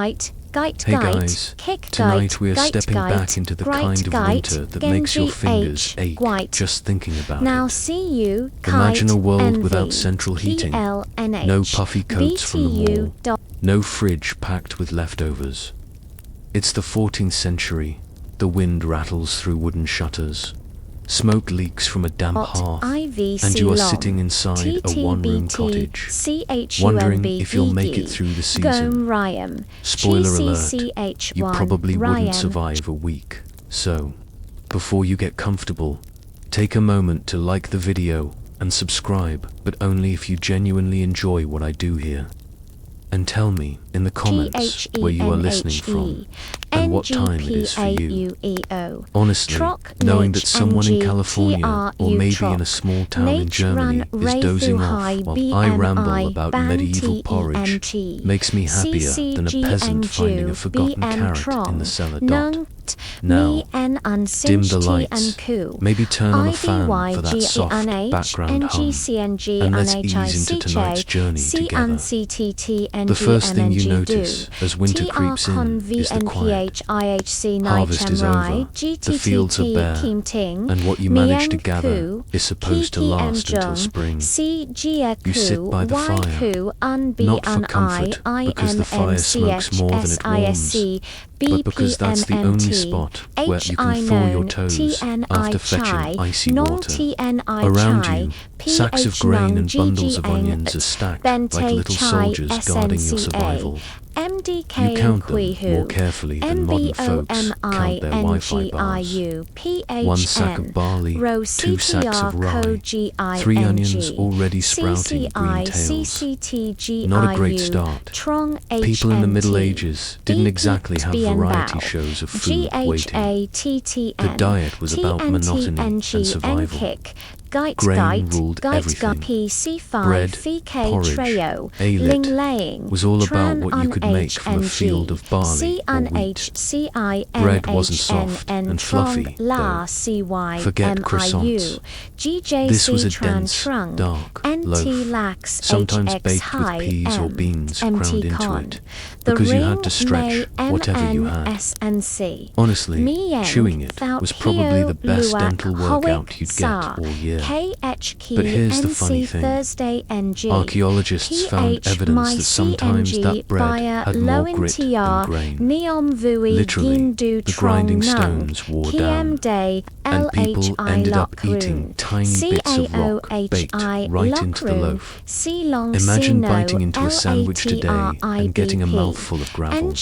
Hey guys, tonight we are stepping back into the kind of winter that makes your fingers ache just thinking about it. Imagine a world without central heating, no puffy coats from the mall, no fridge packed with leftovers. It's the 14th century, the wind rattles through wooden shutters, smoke leaks from a damp hearth, and you are sitting inside a one-room cottage, wondering if you'll make it through the season. Spoiler alert, you probably wouldn't survive a week. So, before you get comfortable, take a moment to like the video and subscribe, but only if you genuinely enjoy what I do here. And tell me in the comments where you are listening from and what time it is for you. Honestly, knowing that someone in California or maybe in a small town in Germany is dozing off while I ramble about medieval porridge makes me happier than a peasant finding a forgotten carrot in the cellar. Now, dim the lights, maybe turn on a fan for that soft background hum, and let's ease into tonight's journey together. The first thing you notice as winter creeps in is the quiet. Harvest is over, the fields are bare, and what you manage to gather is supposed to last until spring. You sit by the fire, not for comfort, because the fire smokes more than it warms, but because that's the only spot where you can thaw your toes after fetching icy water. Around you, sacks of grain and bundles of onions are stacked like little soldiers guarding your survival. You count them more carefully than modern folks count their Wi-Fi bars. 1 sack of barley, 2 sacks of rye, 3 onions already sprouting green tails. Not a great start. People in the Middle Ages didn't exactly have variety shows of food waiting. The diet was about monotony and survival. Grain ruled everything. Bread, porridge, ale was all about what you could make from a field of barley or wheat. Bread wasn't soft and fluffy, though. Forget croissants. This was a dense, dark loaf, sometimes baked with peas or beans ground into it, because you had to stretch whatever you had. Honestly, chewing it was probably the best dental workout you'd get all year. But here's the funny thing. Archaeologists found evidence that sometimes that bread had more grit than grain. Literally, the grinding stones wore down, and people ended up eating tiny bits of rock baked right into the loaf. Imagine biting into a sandwich today and getting a mouthful of gravel.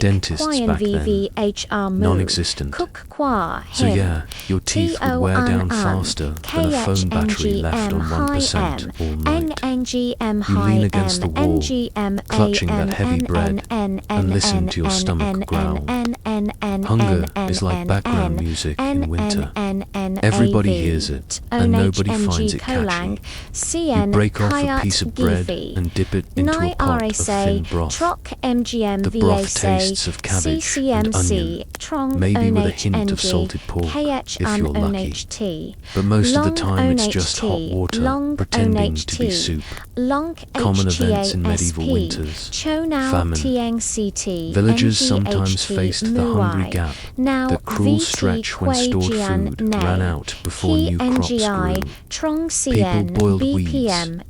Dentists back then, non-existent. So yeah, your teeth would wear down faster than a phone battery left on 1% all night. You lean against the wall, clutching that heavy bread, and listen to your stomach growl. Hunger is like background music in winter. Everybody hears it, and nobody finds it catchy. You break off a piece of bread and dip it into a pot of thin broth. The broth tastes of cabbage and onion, maybe with a hint of salted pork, if you're lucky. But most of the time it's just hot water, pretending to be soup. Common events in medieval winters. Famine. Villagers sometimes faced the hungry gap, the cruel stretch when stored food ran out before new crops grew. People boiled weeds,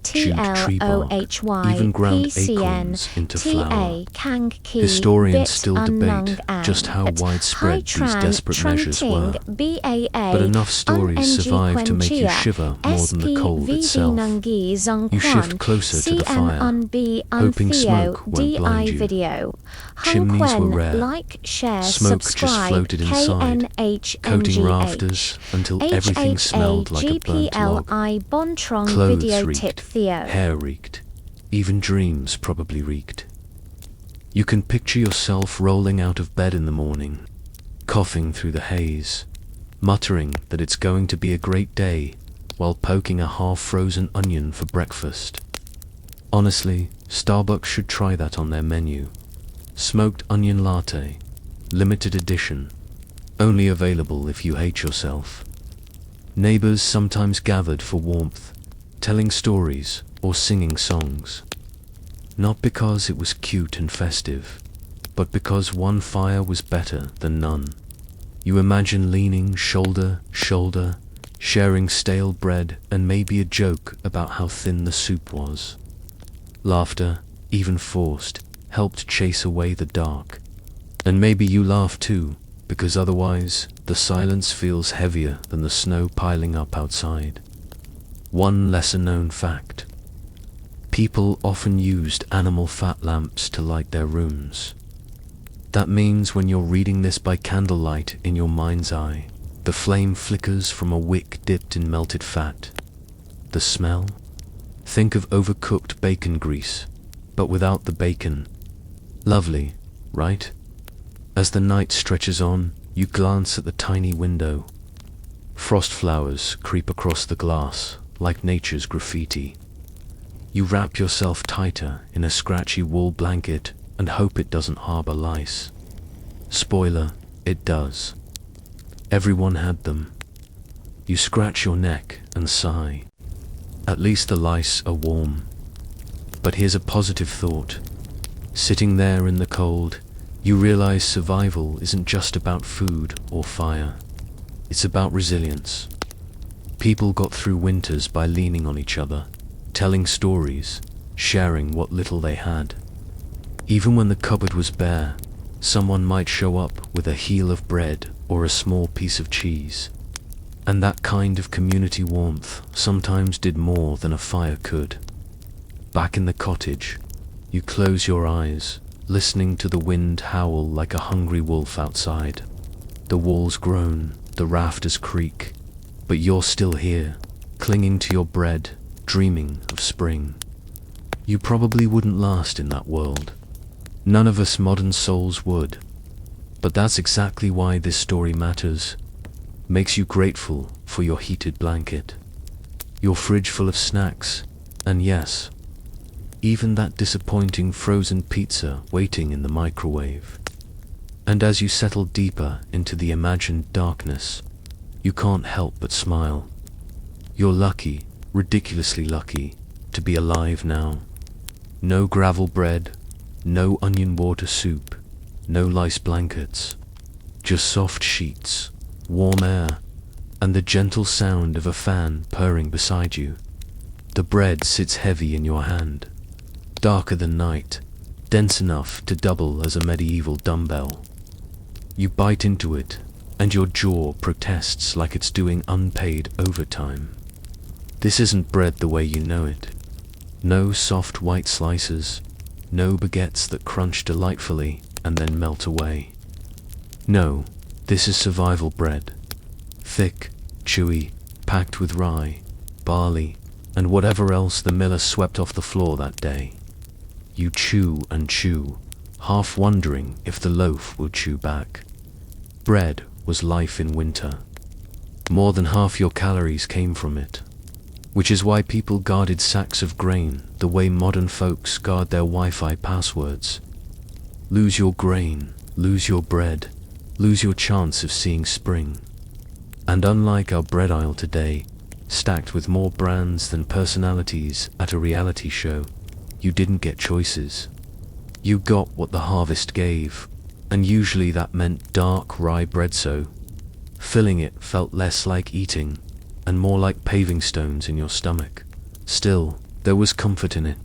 chewed tree bark, even ground acorns into flour. Historians still debate just how widespread these desperate measures were, but enough stories survive to make you shiver more than the cold itself. You shift closer to the fire, hoping smoke won't blind you. Chimneys were rare. Smoke just floated inside, coating rafters until everything smelled like a burnt log. Clothes reeked, hair reeked, even dreams probably reeked. You can picture yourself rolling out of bed in the morning, coughing through the haze, muttering that it's going to be a great day, while poking a half-frozen onion for breakfast. Honestly, Starbucks should try that on their menu. Smoked onion latte, limited edition, only available if you hate yourself. Neighbors sometimes gathered for warmth, telling stories or singing songs. Not because it was cute and festive, but because one fire was better than none. You imagine leaning shoulder, shoulder, sharing stale bread and maybe a joke about how thin the soup was. Laughter, even forced, helped chase away the dark. And maybe you laugh too, because otherwise the silence feels heavier than the snow piling up outside. One lesser-known fact. People often used animal fat lamps to light their rooms. That means when you're reading this by candlelight in your mind's eye, the flame flickers from a wick dipped in melted fat. The smell? Think of overcooked bacon grease, but without the bacon. Lovely, right? As the night stretches on, you glance at the tiny window. Frost flowers creep across the glass like nature's graffiti. You wrap yourself tighter in a scratchy wool blanket and hope it doesn't harbor lice. Spoiler, it does. Everyone had them. You scratch your neck and sigh. At least the lice are warm. But here's a positive thought. Sitting there in the cold, you realize survival isn't just about food or fire. It's about resilience. People got through winters by leaning on each other, telling stories, sharing what little they had. Even when the cupboard was bare, someone might show up with a heel of bread or a small piece of cheese. And that kind of community warmth sometimes did more than a fire could. Back in the cottage, you close your eyes, listening to the wind howl like a hungry wolf outside. The walls groan, the rafters creak, but you're still here, clinging to your bread, dreaming of spring. You probably wouldn't last in that world. None of us modern souls would. But that's exactly why this story matters. Makes you grateful for your heated blanket, your fridge full of snacks, and yes, even that disappointing frozen pizza waiting in the microwave. And as you settle deeper into the imagined darkness, you can't help but smile. You're lucky, ridiculously lucky, to be alive now. No gravel bread, no onion water soup, no lice blankets, just soft sheets, warm air, and the gentle sound of a fan purring beside you. The bread sits heavy in your hand, darker than night, dense enough to double as a medieval dumbbell. You bite into it, and your jaw protests like it's doing unpaid overtime. This isn't bread the way you know it. No soft white slices, no baguettes that crunch delightfully and then melt away. No, this is survival bread. Thick, chewy, packed with rye, barley, and whatever else the miller swept off the floor that day. You chew and chew, half wondering if the loaf will chew back. Bread was life in winter. More than half your calories came from it. Which is why people guarded sacks of grain the way modern folks guard their Wi-Fi passwords. Lose your grain, lose your bread, lose your chance of seeing spring. And unlike our bread aisle today, stacked with more brands than personalities at a reality show, you didn't get choices. You got what the harvest gave, and usually that meant dark rye bread, so filling it felt less like eating and more like paving stones in your stomach. Still, there was comfort in it.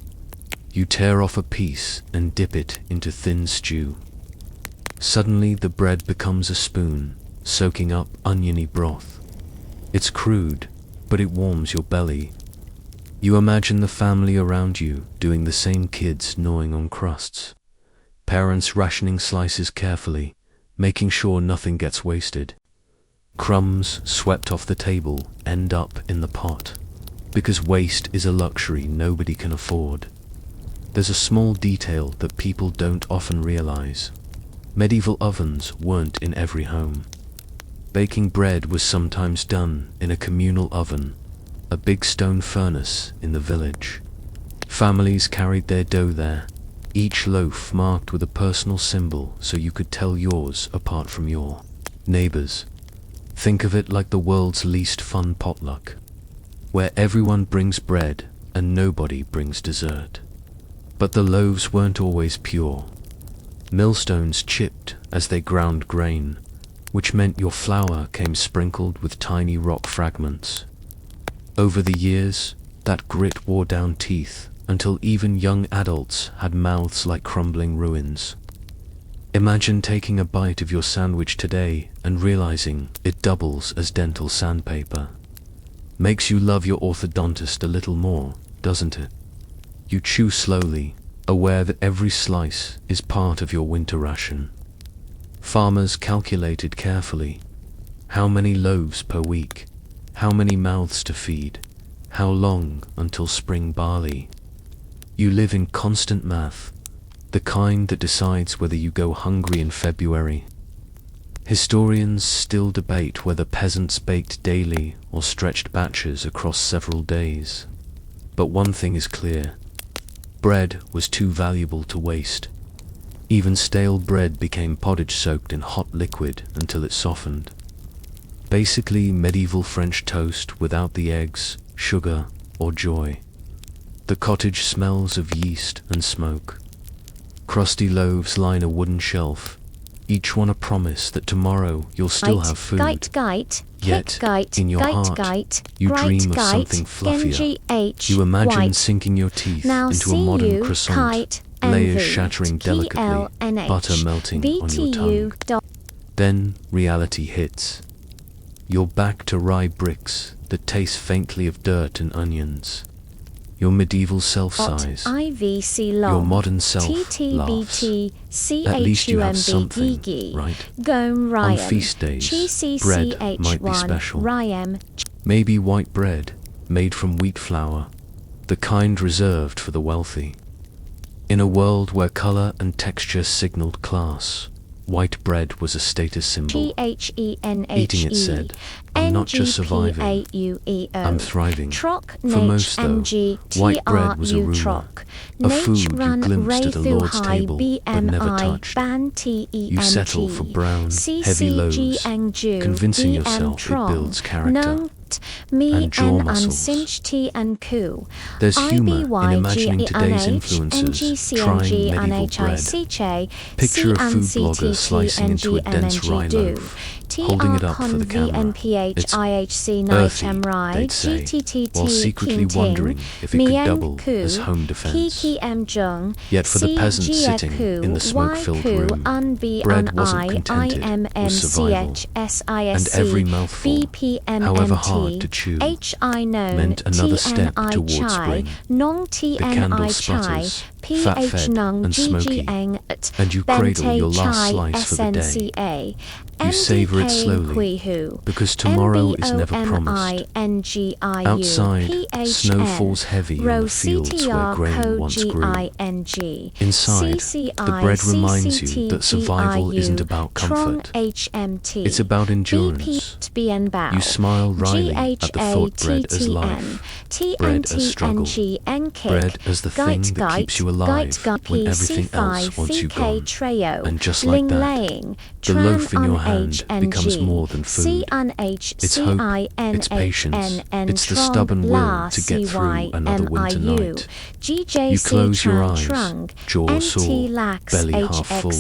You tear off a piece and dip it into thin stew. Suddenly the bread becomes a spoon, soaking up oniony broth. It's crude, but it warms your belly. You imagine the family around you doing the same, kids gnawing on crusts, parents rationing slices carefully, making sure nothing gets wasted. Crumbs swept off the table end up in the pot, because waste is a luxury nobody can afford. There's a small detail that people don't often realize. Medieval ovens weren't in every home. Baking bread was sometimes done in a communal oven, a big stone furnace in the village. Families carried their dough there, each loaf marked with a personal symbol so you could tell yours apart from your neighbors. Think of it like the world's least fun potluck, where everyone brings bread and nobody brings dessert. But the loaves weren't always pure. Millstones chipped as they ground grain, which meant your flour came sprinkled with tiny rock fragments. Over the years, that grit wore down teeth until even young adults had mouths like crumbling ruins. Imagine taking a bite of your sandwich today and realizing it doubles as dental sandpaper. Makes you love your orthodontist a little more, doesn't it? You chew slowly, aware that every slice is part of your winter ration. Farmers calculated carefully. How many loaves per week? How many mouths to feed? How long until spring barley? You live in constant math, the kind that decides whether you go hungry in February. Historians still debate whether peasants baked daily or stretched batches across several days. But one thing is clear. Bread was too valuable to waste. Even stale bread became pottage soaked in hot liquid until it softened. Basically medieval French toast without the eggs, sugar, or joy. The cottage smells of yeast and smoke. Crusty loaves line a wooden shelf, each one a promise that tomorrow you'll still have food. Yet, in your heart, you dream of something fluffier. You imagine sinking your teeth into a modern croissant, layers shattering delicately, butter melting on your tongue. Then reality hits. You're back to rye bricks that taste faintly of dirt and onions. Your medieval self-size, your modern self laughs. At least you have something, right? On feast days, bread might be special. Maybe white bread, made from wheat flour, the kind reserved for the wealthy. In a world where color and texture signaled class, white bread was a status symbol. Eating it said, I'm not just surviving, I'm thriving. For most, though, white bread was a rumor, a food you glimpsed at a lord's table but never touched. You settle for brown, heavy loaves, convincing yourself it builds character and jaw muscles. There's humor in imagining today's influencers trying medieval bread. Picture a food blogger slicing into a dense rye loaf, holding it up for the camera. It's earthy, they'd say, while secretly wondering if it could double as home defense. Yet for the peasant sitting in the smoke-filled room, bread wasn't contented with survival, and every mouthful, however hard to chew, meant another step towards spring. The candle sputters, fat-fed and smoky, and you cradle your last slice for the day. You savor it slowly, because tomorrow is never promised. Outside, snow falls heavy on the fields where grain once grew. Inside, the bread reminds you that survival isn't about comfort. It's about endurance. You smile wryly at the thought bread as life, bread as struggle, bread as the thing that keeps you alive when everything else wants you gone. And just like that, the loaf in your hand becomes more than food. It's hope, it's patience, it's the stubborn will to get through another winter night. You close your eyes, jaw sore, belly half full,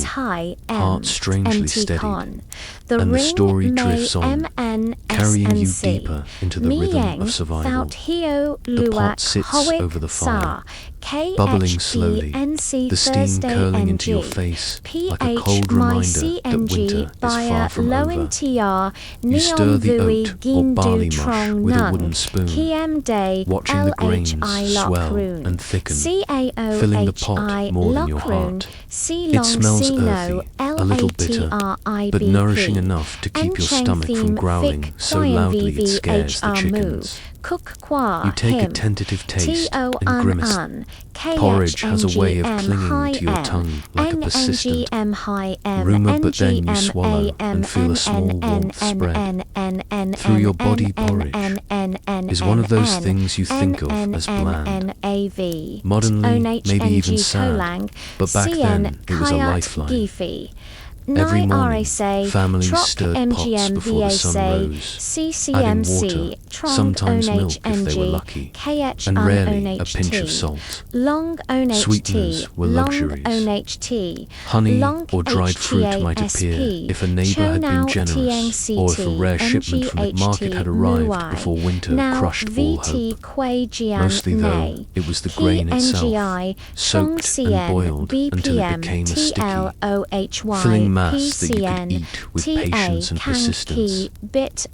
heart strangely steadied, and the story drifts on, carrying you deeper into the rhythm of survival. The pot sits over the fire, bubbling slowly, the steam curling into your face like a cold reminder that winter is far from over. You stir the oat or barley mush with a wooden spoon, watching the grains swell and thicken, filling the pot more than your heart. It smells earthy, a little bitter, but nourishing enough to keep your stomach from growling so loudly it scares the chickens. You take a tentative taste and grimace. Porridge has a way of clinging to your tongue like a persistent rumour, but then you swallow and feel a small warmth spread through your body. Porridge is one of those things you think of as bland, modernly maybe even sad, but back then it was a lifeline. Every morning, families stirred pots before the sun rose, adding water, sometimes milk if they were lucky, and rarely a pinch of salt. Sweeteners were luxuries. Honey or dried fruit might appear if a neighbour had been generous, or if a rare shipment from the market had arrived before winter crushed all hope. Mostly, though, it was the grain itself, soaked and boiled until it became a sticky, filling mass that you could eat with patience and persistence.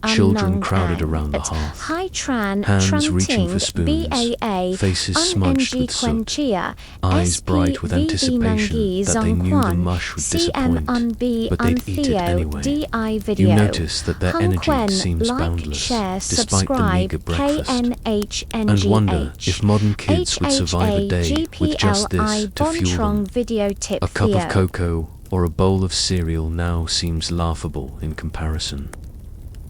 Children crowded around the hearth, hands reaching for spoons, faces smudged with soot, eyes bright with anticipation that they knew the mush would disappoint, but they'd eat it anyway. You notice that their energy seems boundless, despite the meagre breakfast, and wonder if modern kids would survive a day with just this to fuel them. A cup of cocoa or a bowl of cereal now seems laughable in comparison,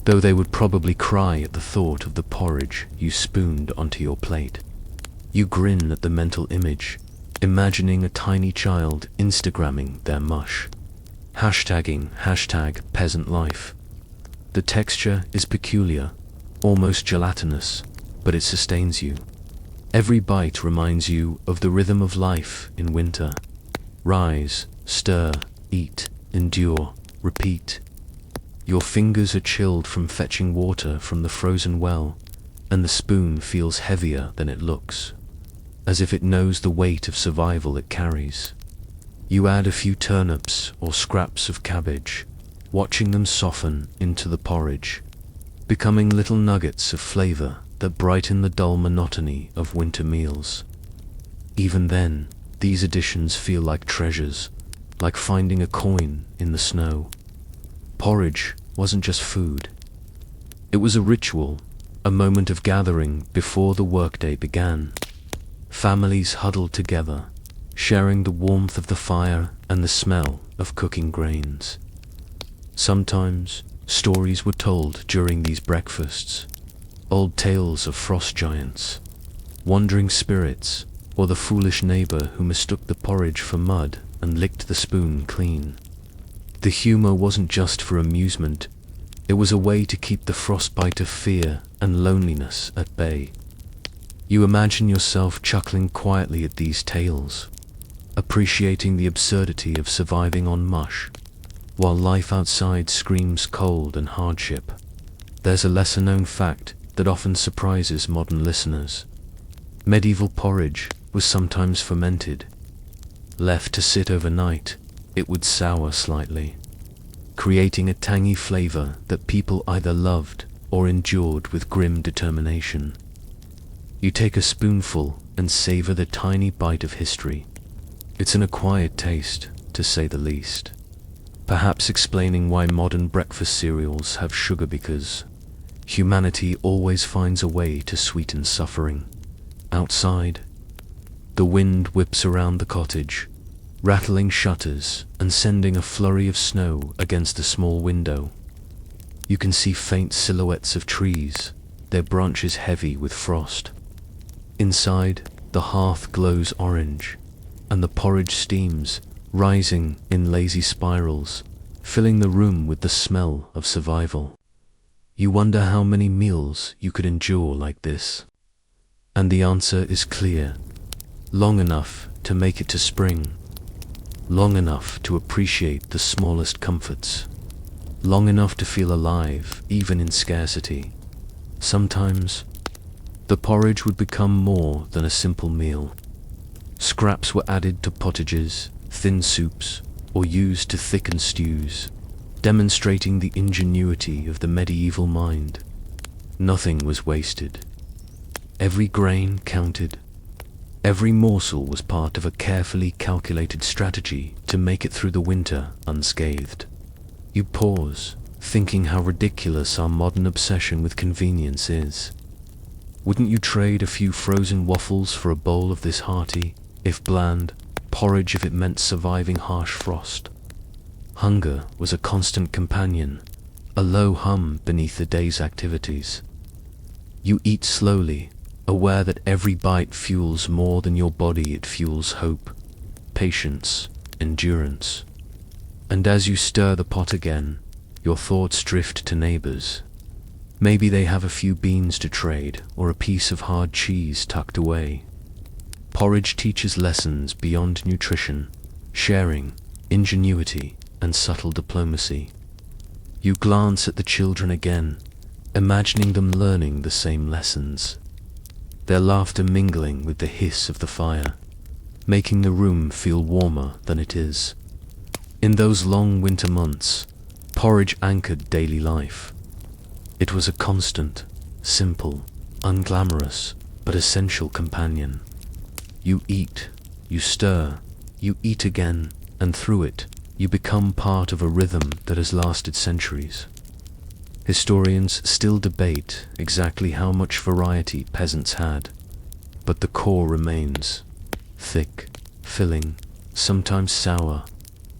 though they would probably cry at the thought of the porridge you spooned onto your plate. You grin at the mental image, imagining a tiny child Instagramming their mush. Hashtagging #peasant life. The texture is peculiar, almost gelatinous, but it sustains you. Every bite reminds you of the rhythm of life in winter. Rise, stir, eat, endure, repeat. Your fingers are chilled from fetching water from the frozen well, and the spoon feels heavier than it looks, as if it knows the weight of survival it carries. You add a few turnips or scraps of cabbage, watching them soften into the porridge, becoming little nuggets of flavor that brighten the dull monotony of winter meals. Even then, these additions feel like treasures, like finding a coin in the snow. Porridge wasn't just food. It was a ritual, a moment of gathering before the workday began. Families huddled together, sharing the warmth of the fire and the smell of cooking grains. Sometimes, stories were told during these breakfasts, old tales of frost giants, wandering spirits, or the foolish neighbor who mistook the porridge for mud and licked the spoon clean. The humor wasn't just for amusement, it was a way to keep the frostbite of fear and loneliness at bay. You imagine yourself chuckling quietly at these tales, appreciating the absurdity of surviving on mush, while life outside screams cold and hardship. There's a lesser-known fact that often surprises modern listeners. Medieval porridge was sometimes fermented. Left to sit overnight, it would sour slightly, creating a tangy flavor that people either loved or endured with grim determination. You take a spoonful and savor the tiny bite of history. It's an acquired taste, to say the least. Perhaps explaining why modern breakfast cereals have sugar, because humanity always finds a way to sweeten suffering. Outside, the wind whips around the cottage, rattling shutters and sending a flurry of snow against the small window. You can see faint silhouettes of trees, their branches heavy with frost. Inside, the hearth glows orange, and the porridge steams, rising in lazy spirals, filling the room with the smell of survival. You wonder how many meals you could endure like this. And the answer is clear: long enough to make it to spring, long enough to appreciate the smallest comforts, long enough to feel alive even in scarcity. Sometimes, the porridge would become more than a simple meal. Scraps were added to pottages, thin soups, or used to thicken stews, demonstrating the ingenuity of the medieval mind. Nothing was wasted. Every grain counted. Every morsel was part of a carefully calculated strategy to make it through the winter unscathed. You pause, thinking how ridiculous our modern obsession with convenience is. Wouldn't you trade a few frozen waffles for a bowl of this hearty, if bland, porridge if it meant surviving harsh frost? Hunger was a constant companion, a low hum beneath the day's activities. You eat slowly, aware that every bite fuels more than your body, it fuels hope, patience, endurance. And as you stir the pot again, your thoughts drift to neighbors. Maybe they have a few beans to trade or a piece of hard cheese tucked away. Porridge teaches lessons beyond nutrition, sharing, ingenuity, and subtle diplomacy. You glance at the children again, imagining them learning the same lessons. Their laughter mingling with the hiss of the fire, making the room feel warmer than it is. In those long winter months, porridge anchored daily life. It was a constant, simple, unglamorous, but essential companion. You eat, you stir, you eat again, and through it, you become part of a rhythm that has lasted centuries. Historians still debate exactly how much variety peasants had, but the core remains: thick, filling, sometimes sour,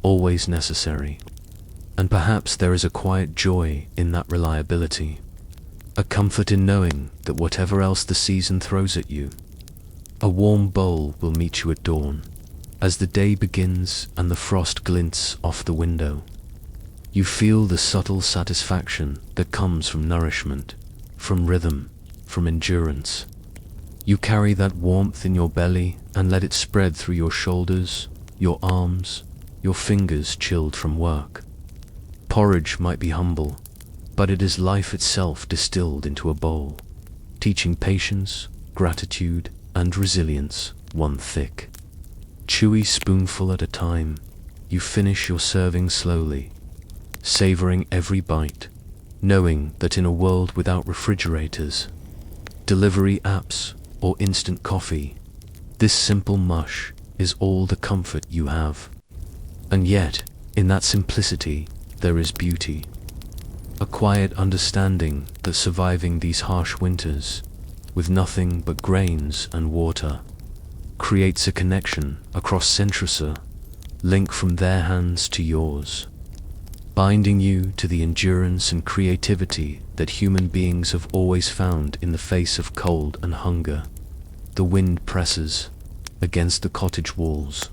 always necessary. And perhaps there is a quiet joy in that reliability, a comfort in knowing that whatever else the season throws at you, a warm bowl will meet you at dawn, as the day begins and the frost glints off the window. You feel the subtle satisfaction that comes from nourishment, from rhythm, from endurance. You carry that warmth in your belly and let it spread through your shoulders, your arms, your fingers chilled from work. Porridge might be humble, but it is life itself distilled into a bowl, teaching patience, gratitude, and resilience, one thick, chewy spoonful at a time. You finish your serving slowly, savoring every bite, knowing that in a world without refrigerators, delivery apps, or instant coffee, this simple mush is all the comfort you have. And yet, in that simplicity, there is beauty, a quiet understanding that surviving these harsh winters, with nothing but grains and water, creates a connection across centuries, link from their hands to yours, binding you to the endurance and creativity that human beings have always found in the face of cold and hunger. The wind presses against the cottage walls,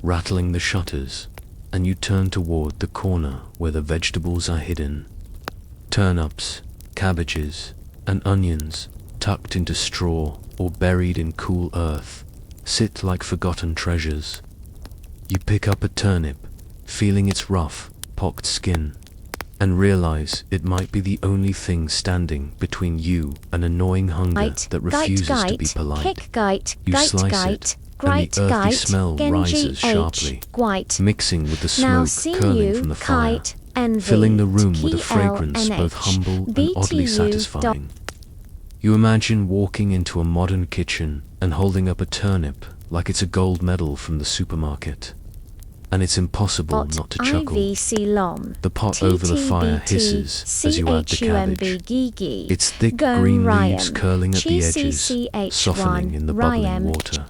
rattling the shutters, and you turn toward the corner where the vegetables are hidden. Turnips, cabbages, and onions, tucked into straw or buried in cool earth, sit like forgotten treasures. You pick up a turnip, feeling its rough, pocked skin, and realize it might be the only thing standing between you and annoying hunger that refuses to be polite. You slice it, and the earthy smell rises sharply, mixing with the smoke curling from the fire, filling the room with a fragrance both humble and oddly satisfying. You imagine walking into a modern kitchen and holding up a turnip like it's a gold medal from the supermarket. And it's impossible not to chuckle. The pot over the fire hisses as you add the cabbage, its thick green leaves curling at the edges, softening in the bubbling water.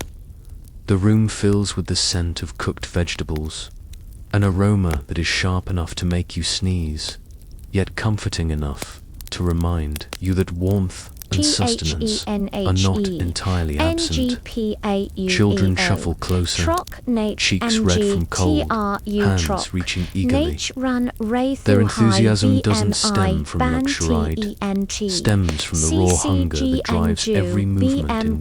The room fills with the scent of cooked vegetables, an aroma that is sharp enough to make you sneeze, yet comforting enough to remind you that warmth and sustenance are not entirely absent. Children shuffle closer, cheeks red from cold, hands reaching eagerly. Their enthusiasm doesn't stem from luxury, stems from the raw hunger that drives every movement in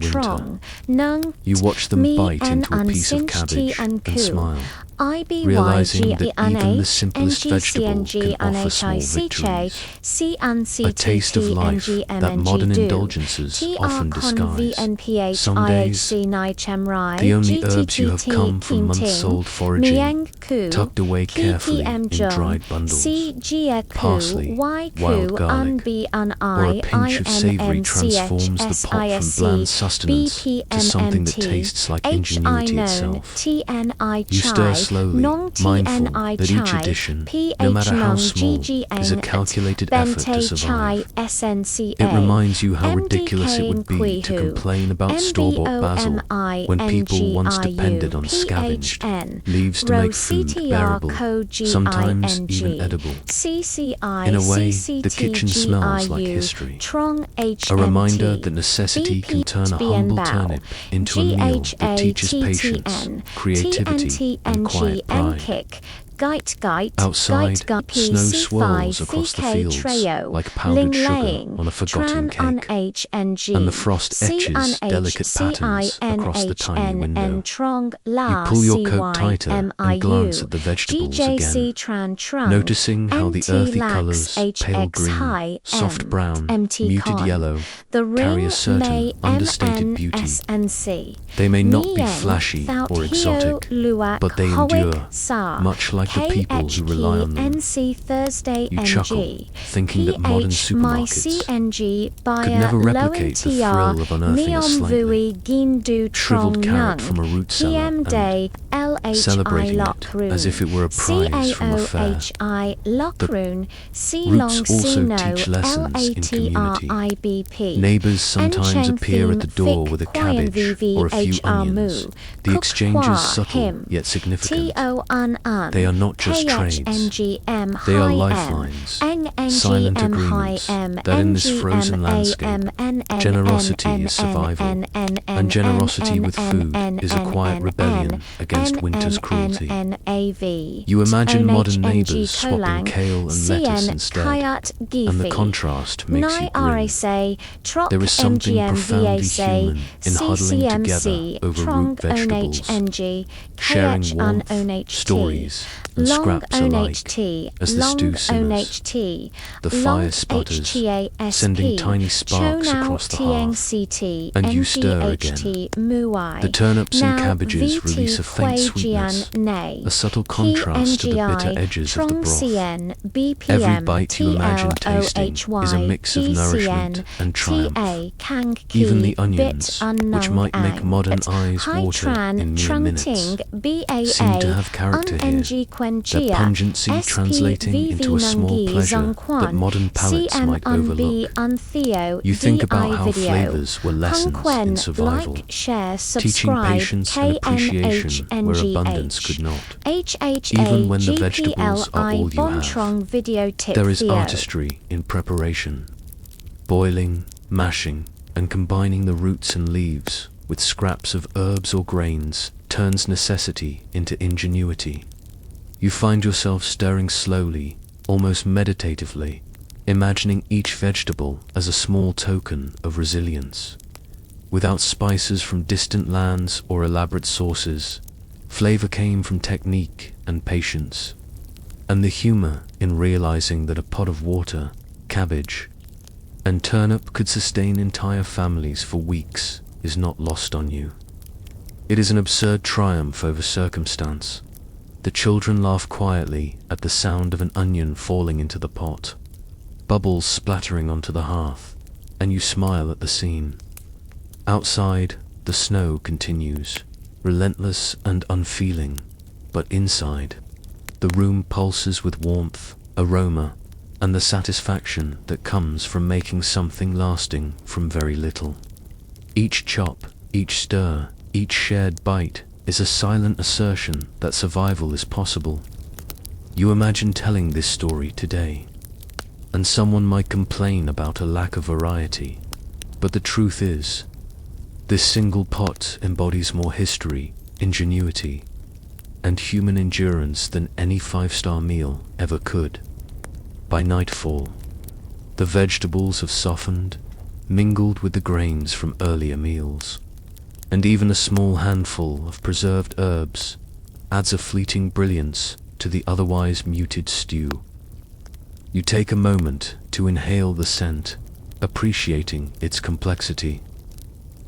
winter. You watch them bite into a piece of cabbage and smile, realizing that even the simplest vegetable can offer small victories, a taste of life that modern indulgences often disguise. Some days, the only herbs you have come from months-old foraging, tucked away carefully in dried bundles. Parsley, wild garlic, or a pinch of savory transforms the pot from bland sustenance to something that tastes like ingenuity itself. You stir slowly, mindful that each addition, no matter how small, is a calculated effort to survive. It reminds you how ridiculous it would be to complain about store-bought basil when people once depended on scavenged leaves to make food bearable, sometimes even edible. In a way, the kitchen smells like history, a reminder that necessity can turn a humble turnip into a meal that teaches patience, creativity, and quiet pride. Outside, snow swirls across the fields like powdered sugar on a forgotten cake, and the frost etches delicate patterns across the tiny window. You pull your coat tighter and glance at the vegetables again, noticing how the earthy colors, pale green, soft brown, muted yellow, carry a certain understated beauty. They may not be flashy or exotic, but they endure, much like the people who rely on them. You chuckle, thinking that modern supermarkets could never replicate the thrill of unearthing a slightly shriveled carrot from a root cellar and celebrating it as if it were a prize from a fair. The roots also teach lessons in community. Neighbors sometimes appear at the door with a cabbage or a few onions. The exchange is subtle yet significant. They are not just trades, they are lifelines, silent agreements that in this frozen landscape, generosity is survival, and generosity with food is a quiet rebellion against winter's cruelty. You imagine modern neighbors swapping kale and lettuce instead, and the contrast makes you grin. There is something profoundly human in huddling together over root vegetables, sharing warmth, stories, and scraps alike. As the stew simmers, the fire sputters, sending tiny sparks across the hearth, and you stir again. The turnips and cabbages release a faint sweetness, a subtle contrast to the bitter edges of the broth. Every bite you imagine tasting is a mix of nourishment and triumph. Even the onions, which might make modern eyes water in mere minutes, seem to have character here, their pungency translating into a small pleasure that modern palates might overlook. You think about how flavors were lessons in survival, teaching patience and appreciation where abundance could not. Even when the vegetables are all you have, there is artistry in preparation. Boiling, mashing, and combining the roots and leaves with scraps of herbs or grains turns necessity into ingenuity. You find yourself stirring slowly, almost meditatively, imagining each vegetable as a small token of resilience. Without spices from distant lands or elaborate sauces, flavor came from technique and patience. And the humor in realizing that a pot of water, cabbage, and turnip could sustain entire families for weeks is not lost on you. It is an absurd triumph over circumstance. The children laugh quietly at the sound of an onion falling into the pot, bubbles splattering onto the hearth, and you smile at the scene. Outside, the snow continues, relentless and unfeeling, but inside, the room pulses with warmth, aroma, and the satisfaction that comes from making something lasting from very little. Each chop, each stir, each shared bite is a silent assertion that survival is possible. You imagine telling this story today, and someone might complain about a lack of variety, but the truth is, this single pot embodies more history, ingenuity, and human endurance than any five-star meal ever could. By nightfall, the vegetables have softened, mingled with the grains from earlier meals, and even a small handful of preserved herbs adds a fleeting brilliance to the otherwise muted stew. You take a moment to inhale the scent, appreciating its complexity.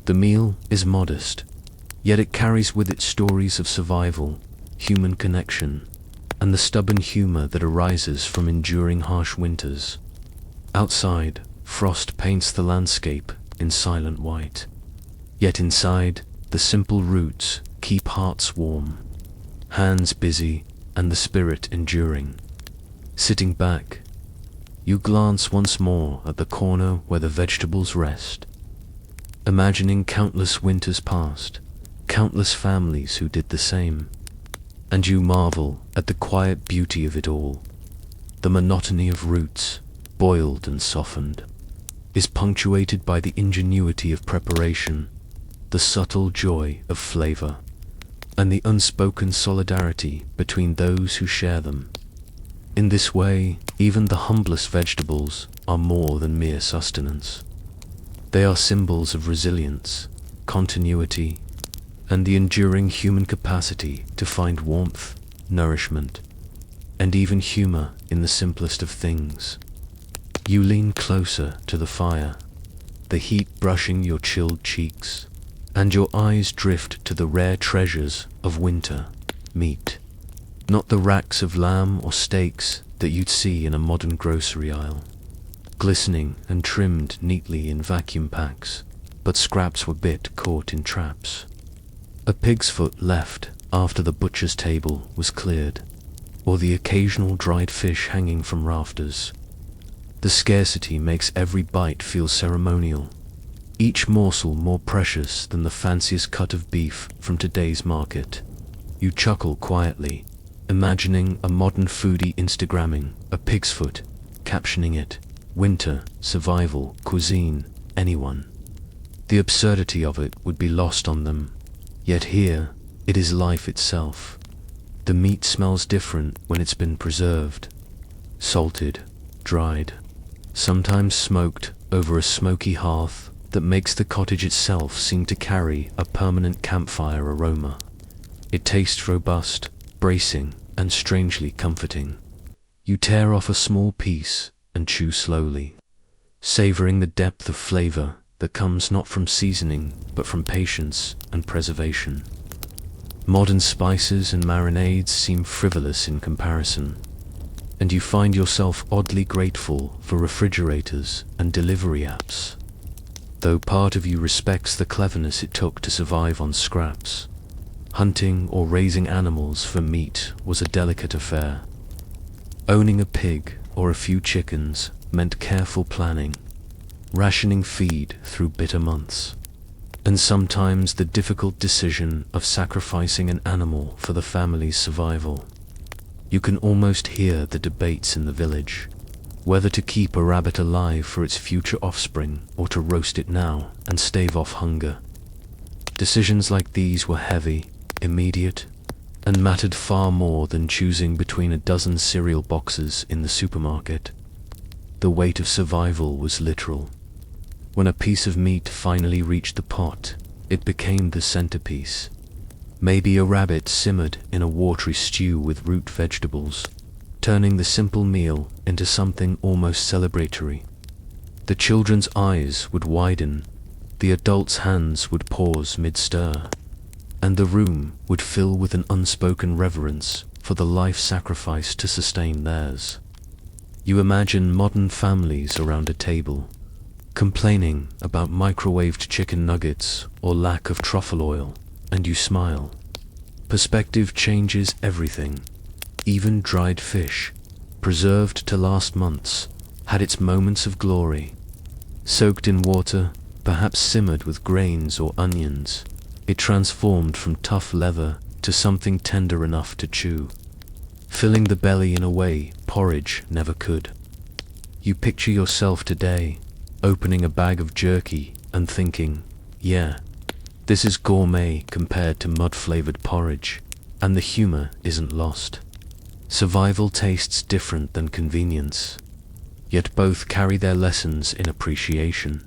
The meal is modest, yet it carries with it stories of survival, human connection, and the stubborn humor that arises from enduring harsh winters. Outside, frost paints the landscape in silent white. Yet inside, the simple roots keep hearts warm, hands busy, and the spirit enduring. Sitting back, you glance once more at the corner where the vegetables rest, imagining countless winters past, countless families who did the same. And you marvel at the quiet beauty of it all. The monotony of roots, boiled and softened, is punctuated by the ingenuity of preparation, the subtle joy of flavor. and the unspoken solidarity between those who share them. In this way, even the humblest vegetables are more than mere sustenance. They are symbols of resilience, continuity, and the enduring human capacity to find warmth, nourishment, and even humor in the simplest of things. You lean closer to the fire, the heat brushing your chilled cheeks, and your eyes drift to the rare treasures of winter, meat. Not the racks of lamb or steaks that you'd see in a modern grocery aisle, glistening and trimmed neatly in vacuum packs, but scraps were bit caught in traps. A pig's foot left after the butcher's table was cleared, or the occasional dried fish hanging from rafters. The scarcity makes every bite feel ceremonial, each morsel more precious than the fanciest cut of beef from today's market. You chuckle quietly, imagining a modern foodie Instagramming a pig's foot, captioning it, "Winter, survival, cuisine, anyone." The absurdity of it would be lost on them, yet here, it is life itself. The meat smells different when it's been preserved, salted, dried, sometimes smoked over a smoky hearth that makes the cottage itself seem to carry a permanent campfire aroma. It tastes robust, bracing, and strangely comforting. You tear off a small piece and chew slowly, savoring the depth of flavor that comes not from seasoning but from patience and preservation. Modern spices and marinades seem frivolous in comparison, and you find yourself oddly grateful for refrigerators and delivery apps, though part of you respects the cleverness it took to survive on scraps. Hunting or raising animals for meat was a delicate affair. Owning a pig or a few chickens meant careful planning, rationing feed through bitter months, and sometimes the difficult decision of sacrificing an animal for the family's survival. You can almost hear the debates in the village, whether to keep a rabbit alive for its future offspring or to roast it now and stave off hunger. Decisions like these were heavy, immediate, and mattered far more than choosing between a dozen cereal boxes in the supermarket. The weight of survival was literal. When a piece of meat finally reached the pot, it became the centerpiece. Maybe a rabbit simmered in a watery stew with root vegetables, turning the simple meal into something almost celebratory. The children's eyes would widen, the adults' hands would pause mid-stir, and the room would fill with an unspoken reverence for the life sacrifice to sustain theirs. You imagine modern families around a table, complaining about microwaved chicken nuggets or lack of truffle oil, and you smile. Perspective changes everything. Even dried fish, preserved to last months, had its moments of glory. Soaked in water, perhaps simmered with grains or onions, it transformed from tough leather to something tender enough to chew, filling the belly in a way porridge never could. You picture yourself today, opening a bag of jerky and thinking, yeah, this is gourmet compared to mud-flavored porridge, and the humor isn't lost. Survival tastes different than convenience, yet both carry their lessons in appreciation.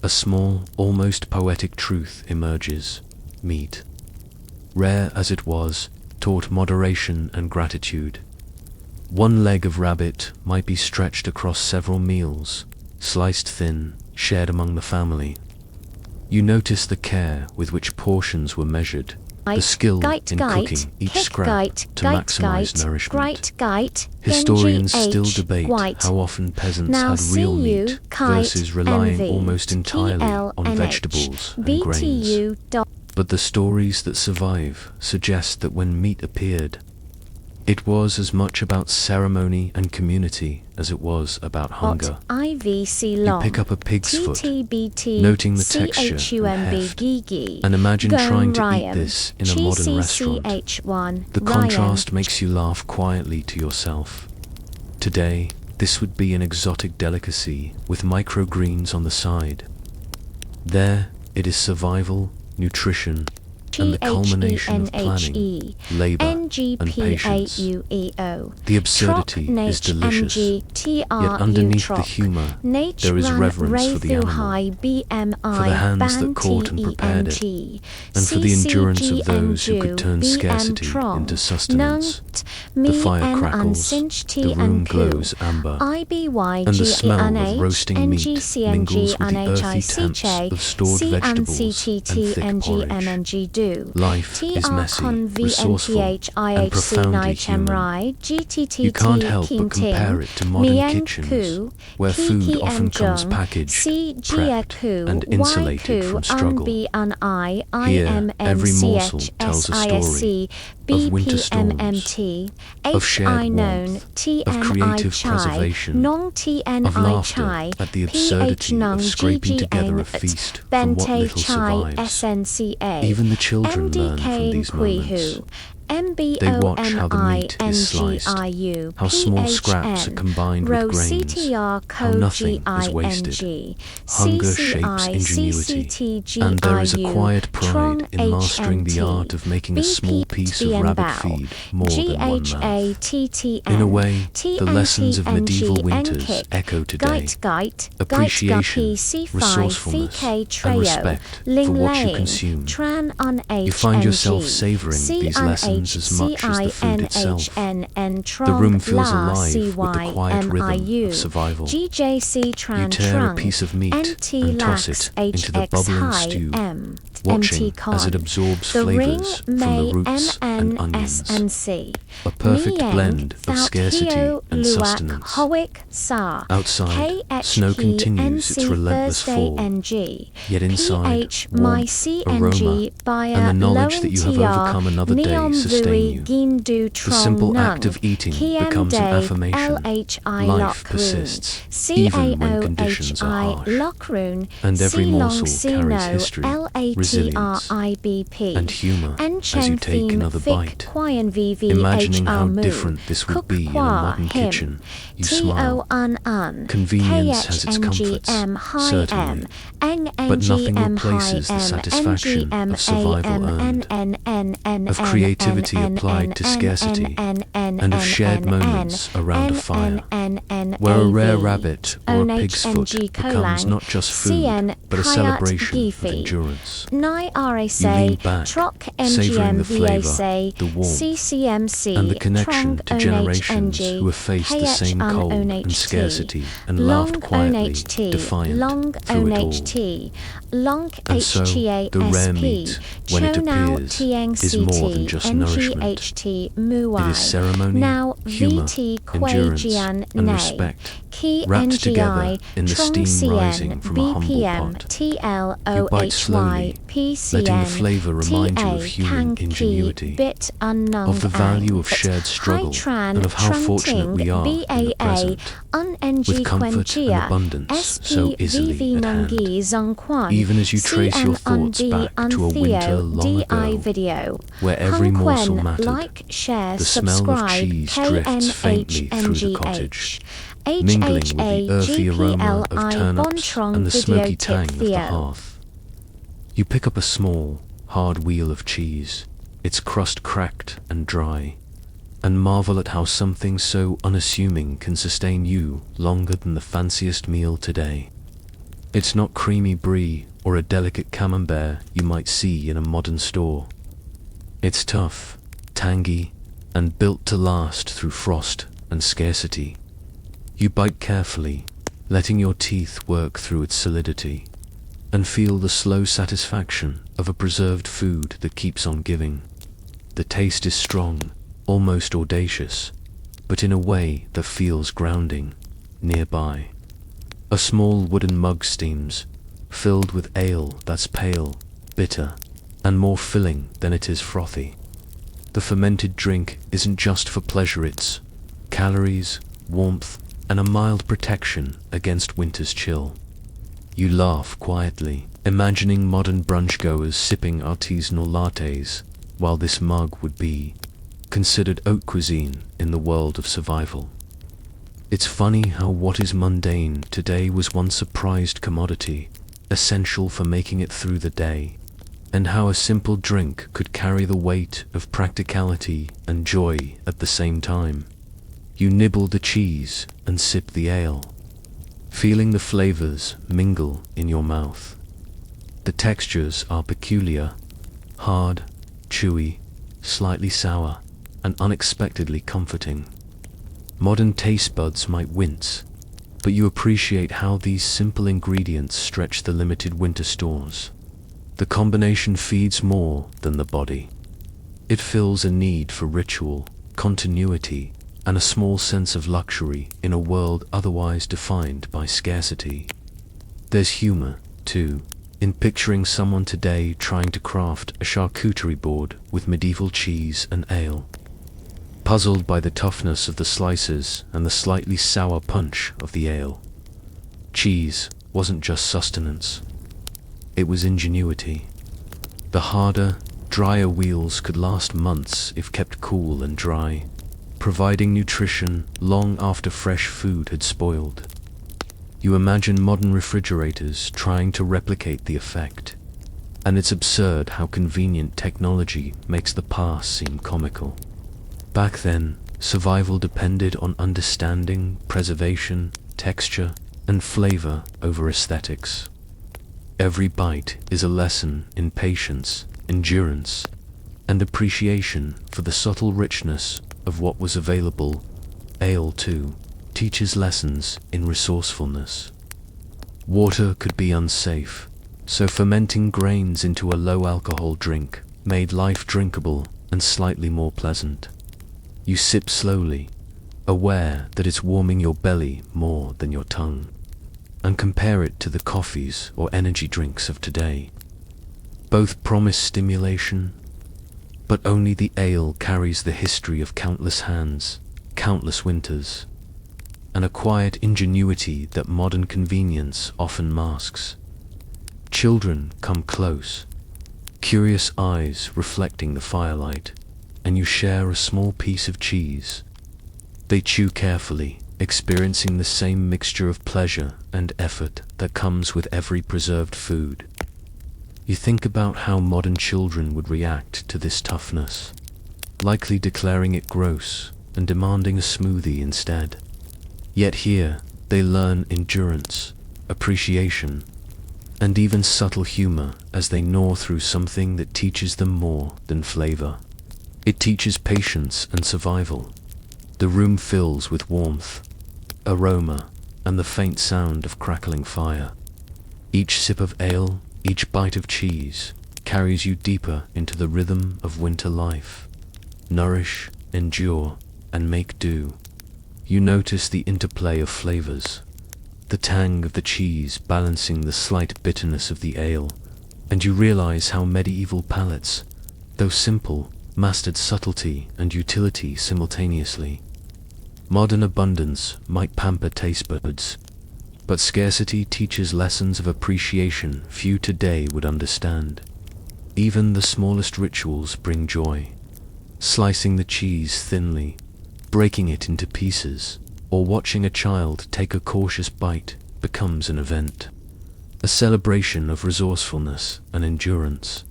A small, almost poetic truth emerges. Meat, rare as it was, taught moderation and gratitude. One leg of rabbit might be stretched across several meals, sliced thin, shared among the family. You notice the care with which portions were measured, the skill in cooking each scrap to maximize nourishment. Historians still debate how often peasants had real meat versus relying almost entirely on vegetables and grains. But the stories that survive suggest that when meat appeared, it was as much about ceremony and community as it was about hunger. You pick up a pig's foot, noting the texture and heft, and imagine trying to eat this in a modern restaurant. The contrast makes you laugh quietly to yourself. Today, this would be an exotic delicacy with microgreens on the side. There, it is survival, nutrition, and the culmination of planning, labor, and patience. The absurdity is delicious, yet underneath the humor, there is reverence for the animal, for the hands that caught and prepared it, and for the endurance of those who could turn scarcity into sustenance. The fire crackles, the room glows amber, and the smell of roasting meat mingles with the earthy temps of stored vegetables and thick porridge. Life is messy, resourceful, and profoundly human. You can't help but compare it to modern kitchens, where food often comes packaged, prepped, and insulated from struggle. Here, every morsel tells a story of winter storms, of shared warmth, of creative preservation, of laughter at the absurdity of scraping together a feast from what little survives. Even the children learn from these moments. They watch how the meat is sliced, how small scraps are combined with grains, how nothing is wasted. Hunger shapes ingenuity, and there is a quiet pride in mastering the art of making a small piece of rabbit feed more than one mouth. In a way, the lessons of medieval winters echo today. Appreciation, resourcefulness, and respect for what you consume. You find yourself savoring these lessons as much as the food itself. The room feels alive with the quiet rhythm of survival. You tear a piece of meat and toss it into the bubbling stew, watching as it absorbs flavors from the roots and onions. A perfect blend of scarcity and sustenance. Outside, snow continues its relentless fall, yet inside, warmth, aroma, and the knowledge that you have overcome another day sustain you. The simple act of eating becomes an affirmation. Life persists, even when conditions are harsh. And every morsel carries history, resilience, and humor as you take another bite. Imagining how different this would be in a modern kitchen, you smile. Convenience has its comforts, certainly, but nothing replaces the satisfaction of survival earned, of creativity applied to scarcity, and of shared moments around a fire, where a rare rabbit or a pig's foot becomes not just food, but a celebration of endurance. You lean back, savouring the flavour, the warmth, and the connection to generations who have faced the same cold and scarcity and laughed quietly, defiant through it all. And so, the rare meat, when it appears, is more than just nourishment. It is ceremony, humour, endurance, and respect, wrapped together in the steam rising from a humble pot. You bite slowly, letting the flavour remind you of human ingenuity, of the value of shared struggle, and of how fortunate we are in the present, with comfort and abundance so easily at hand. Even as you trace your thoughts back to a winter long ago, where every morsel mattered, the smell of cheese drifts faintly through the cottage, mingling with the earthy aroma of turnips and the smoky tang of the hearth. You pick up a small, hard wheel of cheese, its crust cracked and dry, and marvel at how something so unassuming can sustain you longer than the fanciest meal today. It's not creamy brie or a delicate camembert you might see in a modern store. It's tough, tangy, and built to last through frost and scarcity. You bite carefully, letting your teeth work through its solidity, and feel the slow satisfaction of a preserved food that keeps on giving. The taste is strong, almost audacious, but in a way that feels grounding, nearby. A small wooden mug steams, filled with ale that's pale, bitter, and more filling than it is frothy. The fermented drink isn't just for pleasure, it's calories, warmth, and a mild protection against winter's chill. You laugh quietly, imagining modern brunch-goers sipping artisanal lattes, while this mug would be considered haute cuisine in the world of survival. It's funny how what is mundane today was once a prized commodity, essential for making it through the day. and how a simple drink could carry the weight of practicality and joy at the same time. You nibble the cheese and sip the ale, feeling the flavors mingle in your mouth. The textures are peculiar, hard, chewy, slightly sour, and unexpectedly comforting. Modern taste buds might wince, but you appreciate how these simple ingredients stretch the limited winter stores. The combination feeds more than the body. It fills a need for ritual, continuity, and a small sense of luxury in a world otherwise defined by scarcity. There's humor, too, in picturing someone today trying to craft a charcuterie board with medieval cheese and ale, puzzled by the toughness of the slices and the slightly sour punch of the ale. Cheese wasn't just sustenance, it was ingenuity. The harder, drier wheels could last months if kept cool and dry, providing nutrition long after fresh food had spoiled. You imagine modern refrigerators trying to replicate the effect, and it's absurd how convenient technology makes the past seem comical. Back then, survival depended on understanding, preservation, texture, and flavor over aesthetics. Every bite is a lesson in patience, endurance, and appreciation for the subtle richness of what was available. Ale, too, teaches lessons in resourcefulness. Water could be unsafe, so fermenting grains into a low-alcohol drink made life drinkable and slightly more pleasant. You sip slowly, aware that it's warming your belly more than your tongue, and compare it to the coffees or energy drinks of today. Both promise stimulation, but only the ale carries the history of countless hands, countless winters, and a quiet ingenuity that modern convenience often masks. Children come close, curious eyes reflecting the firelight, and you share a small piece of cheese. They chew carefully, experiencing the same mixture of pleasure and effort that comes with every preserved food. You think about how modern children would react to this toughness, likely declaring it gross and demanding a smoothie instead. Yet here, they learn endurance, appreciation, and even subtle humor as they gnaw through something that teaches them more than flavor. It teaches patience and survival. The room fills with warmth, aroma, and the faint sound of crackling fire. Each sip of ale, each bite of cheese, carries you deeper into the rhythm of winter life. Nourish, endure, and make do. You notice the interplay of flavors, the tang of the cheese balancing the slight bitterness of the ale, and you realize how medieval palates, though simple, mastered subtlety and utility simultaneously. Modern abundance might pamper taste buds, but scarcity teaches lessons of appreciation few today would understand. Even the smallest rituals bring joy. Slicing the cheese thinly, breaking it into pieces, or watching a child take a cautious bite becomes an event, a celebration of resourcefulness and endurance.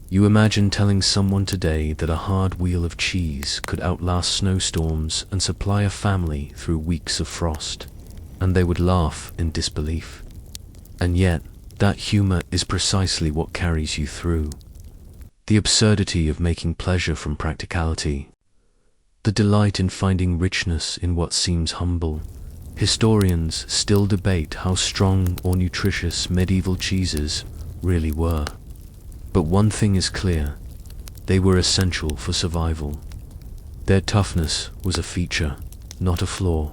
You imagine telling someone today that a hard wheel of cheese could outlast snowstorms and supply a family through weeks of frost, and they would laugh in disbelief. And yet, that humor is precisely what carries you through. The absurdity of making pleasure from practicality, the delight in finding richness in what seems humble. Historians still debate how strong or nutritious medieval cheeses really were. But one thing is clear, they were essential for survival. Their toughness was a feature, not a flaw,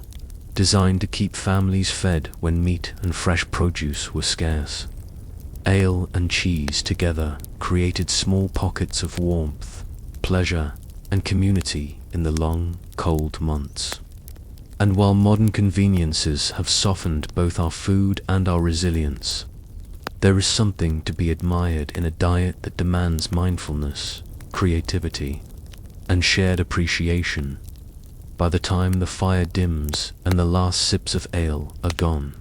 designed to keep families fed when meat and fresh produce were scarce. Ale and cheese together created small pockets of warmth, pleasure, and community in the long, cold months. And while modern conveniences have softened both our food and our resilience, there is something to be admired in a diet that demands mindfulness, creativity, and shared appreciation. By the time the fire dims and the last sips of ale are gone,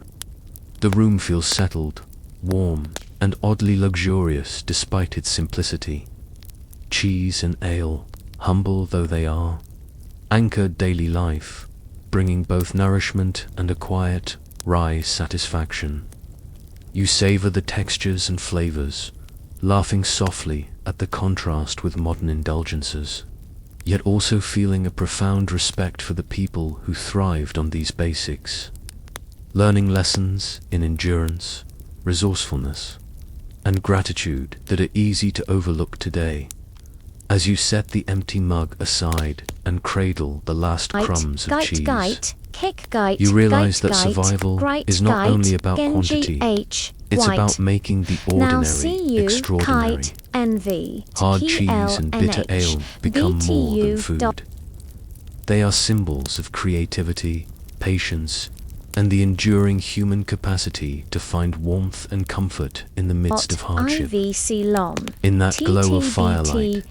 the room feels settled, warm, and oddly luxurious despite its simplicity. Cheese and ale, humble though they are, anchor daily life, bringing both nourishment and a quiet, wry satisfaction. You savor the textures and flavors, laughing softly at the contrast with modern indulgences, yet also feeling a profound respect for the people who thrived on these basics, learning lessons in endurance, resourcefulness, and gratitude that are easy to overlook today. As you set the empty mug aside and cradle the last crumbs of cheese, you realize that survival is not only about quantity, it's about making the ordinary extraordinary. Hard cheese and bitter ale become more than food. They are symbols of creativity, patience, and the enduring human capacity to find warmth and comfort in the midst of hardship. In that glow of firelight,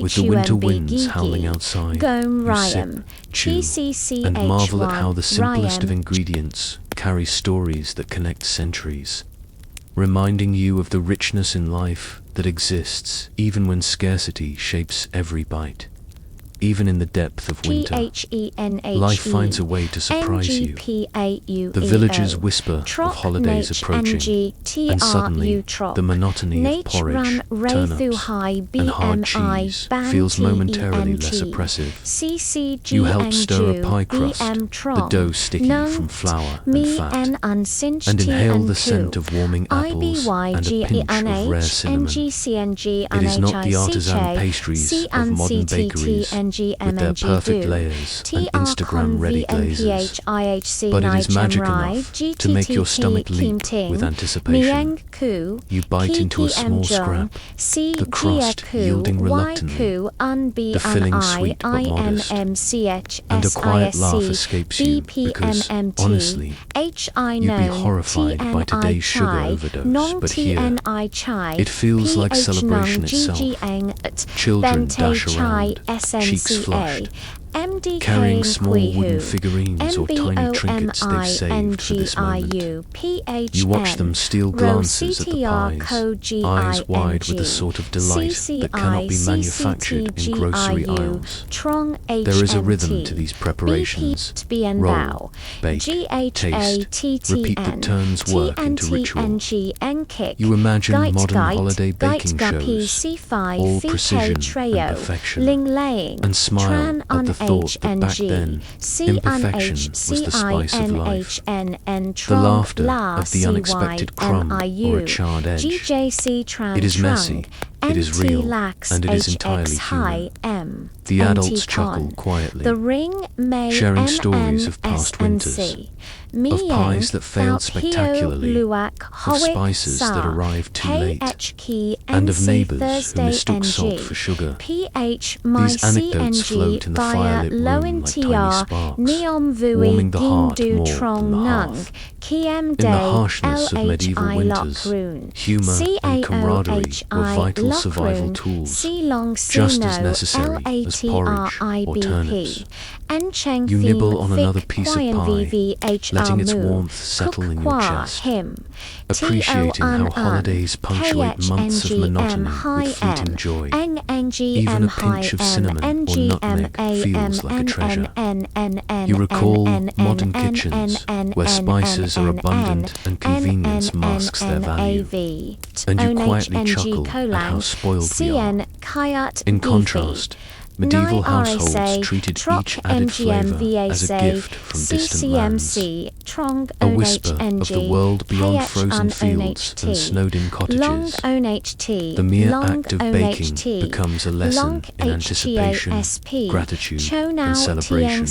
with the winter winds howling outside, you sip, chew, and marvel at how the simplest of ingredients carry stories that connect centuries, reminding you of the richness in life that exists even when scarcity shapes every bite. Even in the depth of winter, life finds a way to surprise you. The villagers whisper of holidays approaching, and suddenly the monotony of porridge, turnips, and hard cheese feels momentarily less oppressive. You help stir a pie crust, the dough sticky from flour and fat, and inhale the scent of warming apples and a pinch of rare cinnamon. It is not the artisan pastries of modern bakeries with their perfect layers and Instagram-ready glazes, but it is magic enough to make your stomach leap with anticipation. You bite into a small scrap, the crust yielding reluctantly, the filling sweet but modest, and a quiet laugh escapes you because, honestly, you'd be horrified by today's sugar overdose, but here, it feels like celebration itself. Children dash around, cheeks flushed, carrying small wooden figurines or tiny trinkets they've saved for this moment. You watch them steal glances at the pies, eyes wide with the sort of delight that cannot be manufactured in grocery aisles. There is a rhythm to these preparations. Roll, bake, taste, repeat that turns work into ritual. You imagine modern holiday baking shows, all precision and perfection, and smile at the thought that back then, imperfection was the spice of life. The laughter of the unexpected crumb or a charred edge. It is messy, it is real, and it is entirely human. The adults chuckle quietly, sharing stories of past winters, of pies that failed spectacularly, of spices that arrived too late, and of neighbours who mistook salt for sugar. These anecdotes float in the firelit room like tiny sparks, warming the heart more than the hearth. In the harshness of medieval winters, humour and camaraderie were vital survival tools, just as necessary as porridge or turnips. You nibble on another piece of pie, letting its warmth settle in your chest, appreciating how holidays punctuate months of monotony with fleeting joy. Even a pinch of cinnamon or nutmeg feels like a treasure. You recall modern kitchens where spices are abundant and convenience masks their value, and you quietly chuckle at how spoiled we are. In contrast, medieval households treated each added flavour as a gift from distant lands, a whisper of the world beyond frozen fields and snowed-in cottages. The mere act of baking becomes a lesson in anticipation, gratitude, and celebration.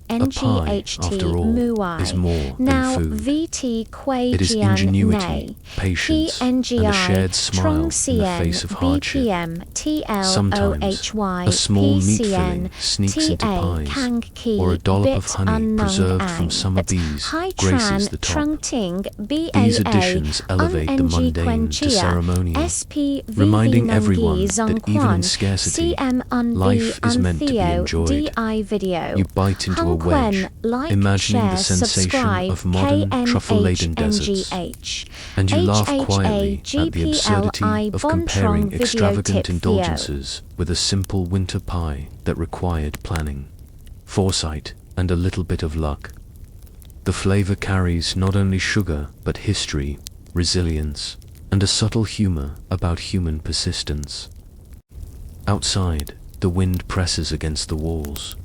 A pie, after all, is more than food. It is ingenuity, patience, and a shared smile in the face of hardship. Sometimes, a small meat filling sneaks into pies, or a dollop of honey preserved from summer bees graces the top. These additions elevate the mundane to ceremonial, reminding everyone that even in scarcity, life is meant to be enjoyed. You bite into a wedge, imagining the sensation of modern truffle-laden deserts, and you laugh quietly at the absurdity of comparing extravagant indulgences with a simple winter pie that required planning, foresight, and a little bit of luck. The flavor carries not only sugar but history, resilience, and a subtle humor about human persistence. Outside, the wind presses against the walls,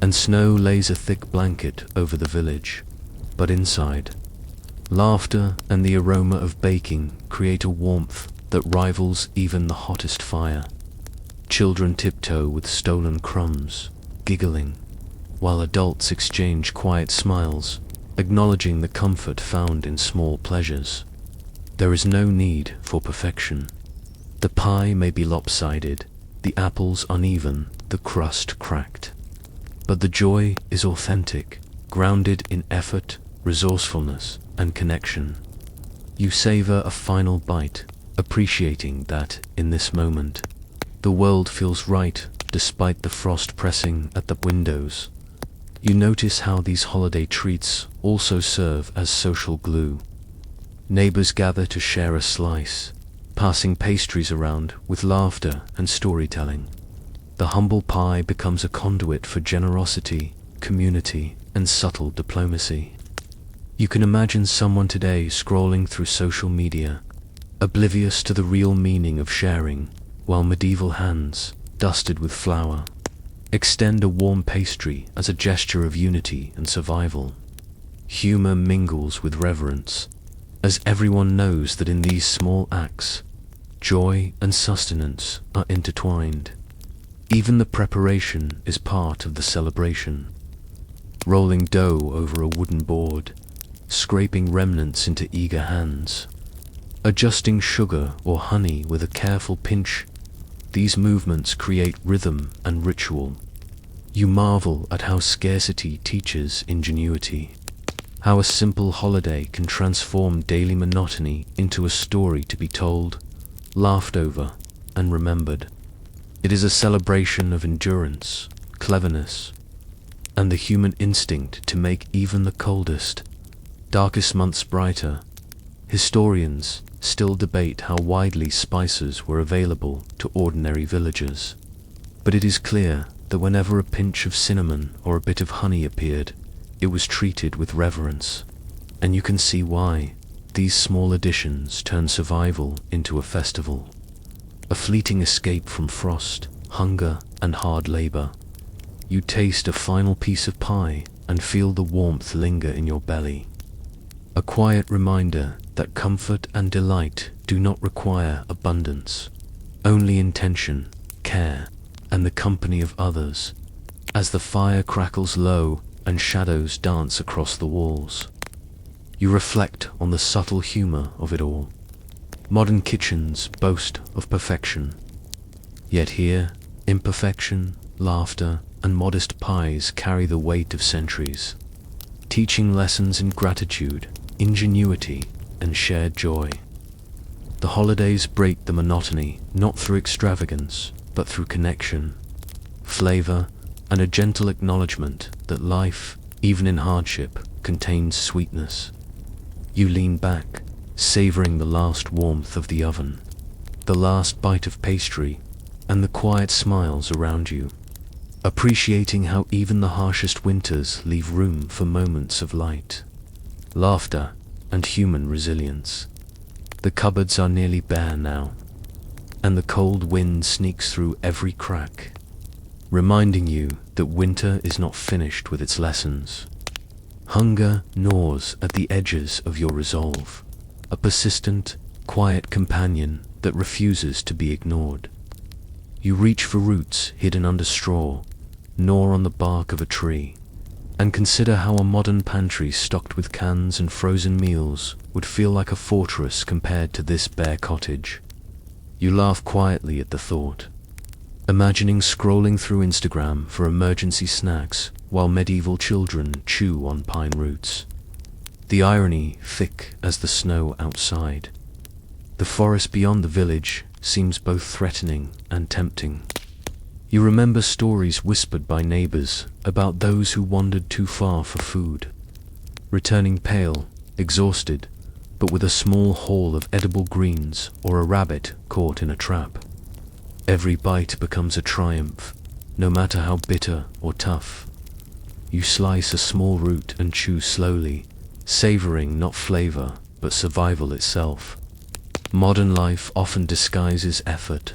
and snow lays a thick blanket over the village. But inside, laughter and the aroma of baking create a warmth that rivals even the hottest fire. Children tiptoe with stolen crumbs, giggling, while adults exchange quiet smiles, acknowledging the comfort found in small pleasures. There is no need for perfection. The pie may be lopsided, the apples uneven, the crust cracked. But the joy is authentic, grounded in effort, resourcefulness, and connection. You savor a final bite, appreciating that, in this moment, the world feels right despite the frost pressing at the windows. You notice how these holiday treats also serve as social glue. Neighbors gather to share a slice, passing pastries around with laughter and storytelling. The humble pie becomes a conduit for generosity, community, and subtle diplomacy. You can imagine someone today scrolling through social media, oblivious to the real meaning of sharing, while medieval hands, dusted with flour, extend a warm pastry as a gesture of unity and survival. Humor mingles with reverence, as everyone knows that in these small acts, joy and sustenance are intertwined. Even the preparation is part of the celebration. Rolling dough over a wooden board, scraping remnants into eager hands, adjusting sugar or honey with a careful pinch, these movements create rhythm and ritual. You marvel at how scarcity teaches ingenuity, how a simple holiday can transform daily monotony into a story to be told, laughed over, and remembered. It is a celebration of endurance, cleverness, and the human instinct to make even the coldest, darkest months brighter. Historians still debate how widely spices were available to ordinary villagers, but it is clear that whenever a pinch of cinnamon or a bit of honey appeared, it was treated with reverence. And you can see why. These small additions turn survival into a festival, a fleeting escape from frost, hunger, and hard labor. You taste a final piece of pie and feel the warmth linger in your belly. A quiet reminder that comfort and delight do not require abundance, only intention, care, and the company of others. As the fire crackles low and shadows dance across the walls, you reflect on the subtle humor of it all. Modern kitchens boast of perfection, yet here, imperfection, laughter, and modest pies carry the weight of centuries, teaching lessons in gratitude, ingenuity, and shared joy. The holidays break the monotony not through extravagance, but through connection, flavor, and a gentle acknowledgement that life, even in hardship, contains sweetness. You lean back, savoring the last warmth of the oven, the last bite of pastry, and the quiet smiles around you, appreciating how even the harshest winters leave room for moments of light, laughter, and human resilience. The cupboards are nearly bare now, and the cold wind sneaks through every crack, reminding you that winter is not finished with its lessons. Hunger gnaws at the edges of your resolve, a persistent, quiet companion that refuses to be ignored. You reach for roots hidden under straw, gnaw on the bark of a tree, and consider how a modern pantry stocked with cans and frozen meals would feel like a fortress compared to this bare cottage. You laugh quietly at the thought. imagining scrolling through Instagram for emergency snacks while medieval children chew on pine roots. The irony thick as the snow outside. The forest beyond the village seems both threatening and tempting. You remember stories whispered by neighbors about those who wandered too far for food, returning pale, exhausted, but with a small haul of edible greens or a rabbit caught in a trap. Every bite becomes a triumph, no matter how bitter or tough. You slice a small root and chew slowly, savoring not flavor, but survival itself. Modern life often disguises effort.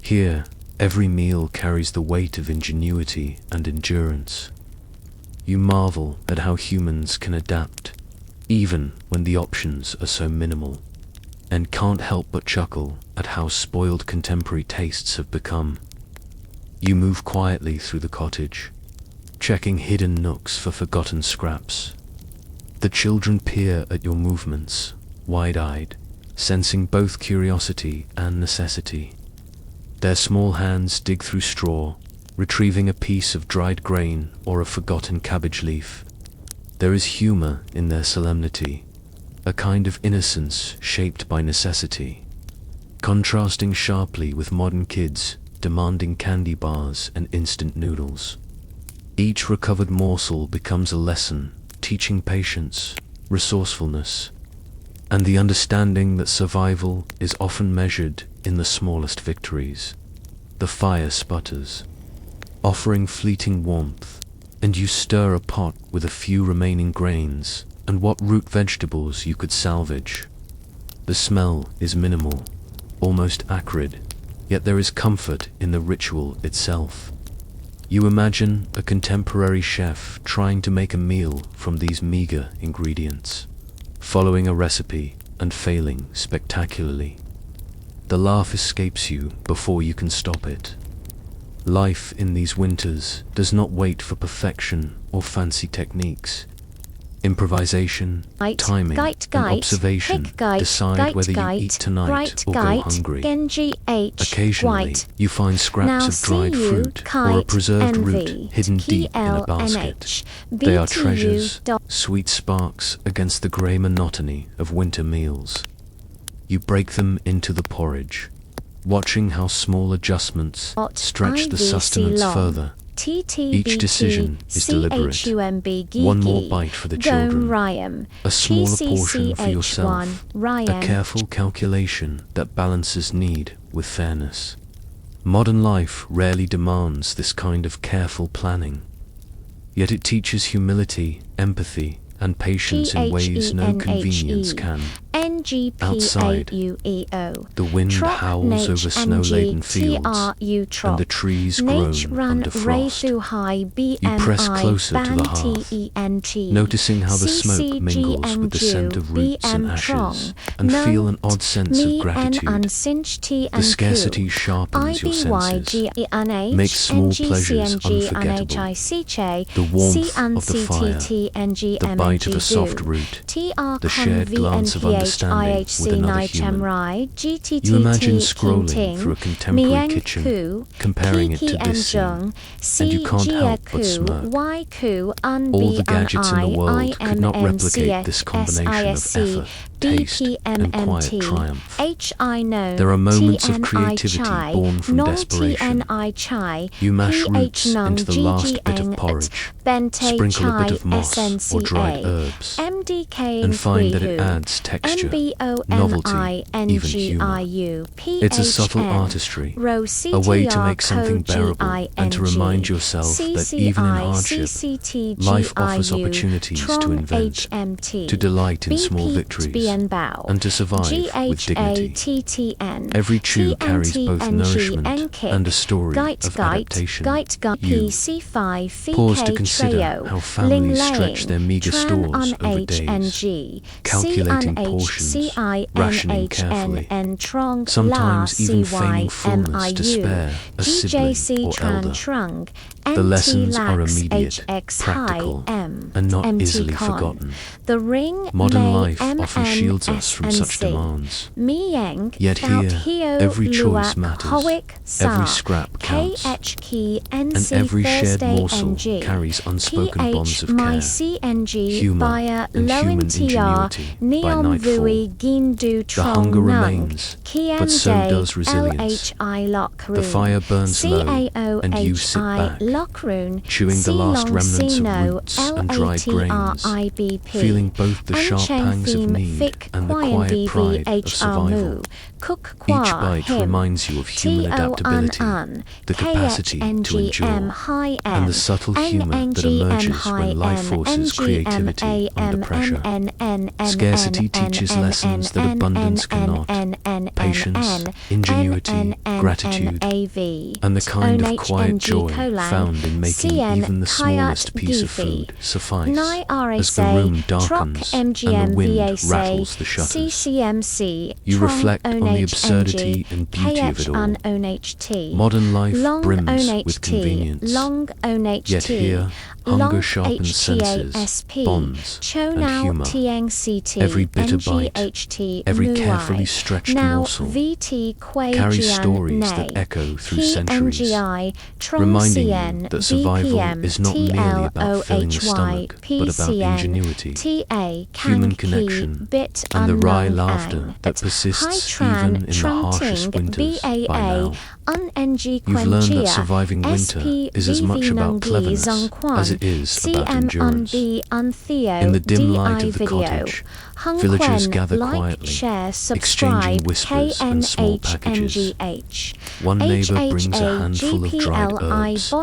Here, every meal carries the weight of ingenuity and endurance. You marvel at how humans can adapt, even when the options are so minimal, and can't help but chuckle at how spoiled contemporary tastes have become. You move quietly through the cottage, checking hidden nooks for forgotten scraps. The children peer at your movements, wide-eyed, sensing both curiosity and necessity. Their small hands dig through straw, retrieving a piece of dried grain or a forgotten cabbage leaf. There is humor in their solemnity, a kind of innocence shaped by necessity, contrasting sharply with modern kids demanding candy bars and instant noodles. Each recovered morsel becomes a lesson, teaching patience, resourcefulness, and the understanding that survival is often measured in the smallest victories. The fire sputters, offering fleeting warmth, and you stir a pot with a few remaining grains and what root vegetables you could salvage. The smell is minimal, almost acrid, yet there is comfort in the ritual itself. You imagine a contemporary chef trying to make a meal from these meager ingredients, following a recipe and failing spectacularly. The laugh escapes you before you can stop it. Life in these winters does not wait for perfection or fancy techniques. Improvisation, timing, and observation decide whether you eat tonight or go hungry. Occasionally, you find scraps of dried fruit or a preserved root hidden deep in a basket. They are treasures, sweet sparks against the grey monotony of winter meals. You break them into the porridge, watching how small adjustments stretch the sustenance further. Each decision is deliberate. One more bite for the children, a smaller portion for yourself, a careful calculation that balances need with fairness. Modern life rarely demands this kind of careful planning, yet it teaches humility, empathy, and patience in ways no convenience can. Outside, the wind howls over snow-laden fields, and the trees groan under frost. You press closer to the hearth, noticing how the smoke mingles with the scent of roots and ashes, and feel an odd sense of gratitude. The scarcity sharpens your senses, makes small pleasures unforgettable. The warmth of the fire, the bite of a soft root, the shared glance of understanding with another human. You imagine scrolling through a contemporary kitchen, comparing it to this scene, and you can't help but smirk. All the gadgets in the world could not replicate this combination of effort, taste, and quiet triumph. There are moments of creativity born from desperation. You mash roots into the last bit of porridge, sprinkle a bit of moss or dried herbs, and find that it adds texture, novelty, even humor. It's a subtle artistry, a way to make something bearable and to remind yourself that even in hardship, life offers opportunities to invent, to delight in small victories, and to survive with dignity. Every chew carries both nourishment and a story of adaptation. You pause to consider how families stretch their meager stores over days, calculating portions, rationing carefully, sometimes even feigning fullness to spare a sibling or elder. The lessons are immediate, practical, and not easily forgotten. Modern life often shields us from such demands. Yet here, every choice matters, every scrap counts, and every shared morsel carries unspoken bonds of care, humor, and human ingenuity. By nightfall, the hunger remains, but so does resilience. The fire burns low, and you sit back, chewing the last remnants of roots and dried grains, feeling both the sharp pangs of need and the quiet pride of survival. Each bite reminds you of human adaptability, the capacity to endure, and the subtle humor that emerges when life forces creativity under pressure. Scarcity teaches lessons that abundance cannot. Patience, ingenuity, gratitude, and the kind of quiet joy found in making even the smallest piece of food suffice. As the room darkens and the wind rattles the shutters, you reflect on the absurdity and beauty of it all. Modern life brims with convenience, yet here hunger sharpens senses, bonds, and humor. Every bitter bite, every carefully stretched morsel, carries stories that echo through centuries, reminding you that survival is not merely about filling the stomach, but about ingenuity, human connection, and the wry laughter that persists even in the harshest winters. By now, you've learned that surviving winter is as much about cleverness as it is about endurance. In the dim light of the cottage, villagers gather quietly, exchanging whispers and small packages. One neighbor brings a handful of dried herbs,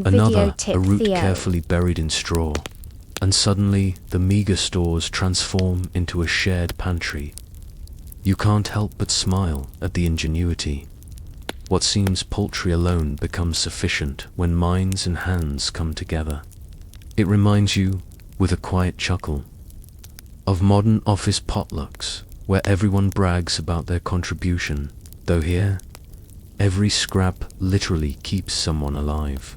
another a root carefully buried in straw, and suddenly the meager stores transform into a shared pantry. You can't help but smile at the ingenuity. What seems paltry alone becomes sufficient when minds and hands come together. It reminds you, with a quiet chuckle, of modern office potlucks, where everyone brags about their contribution, though here, every scrap literally keeps someone alive.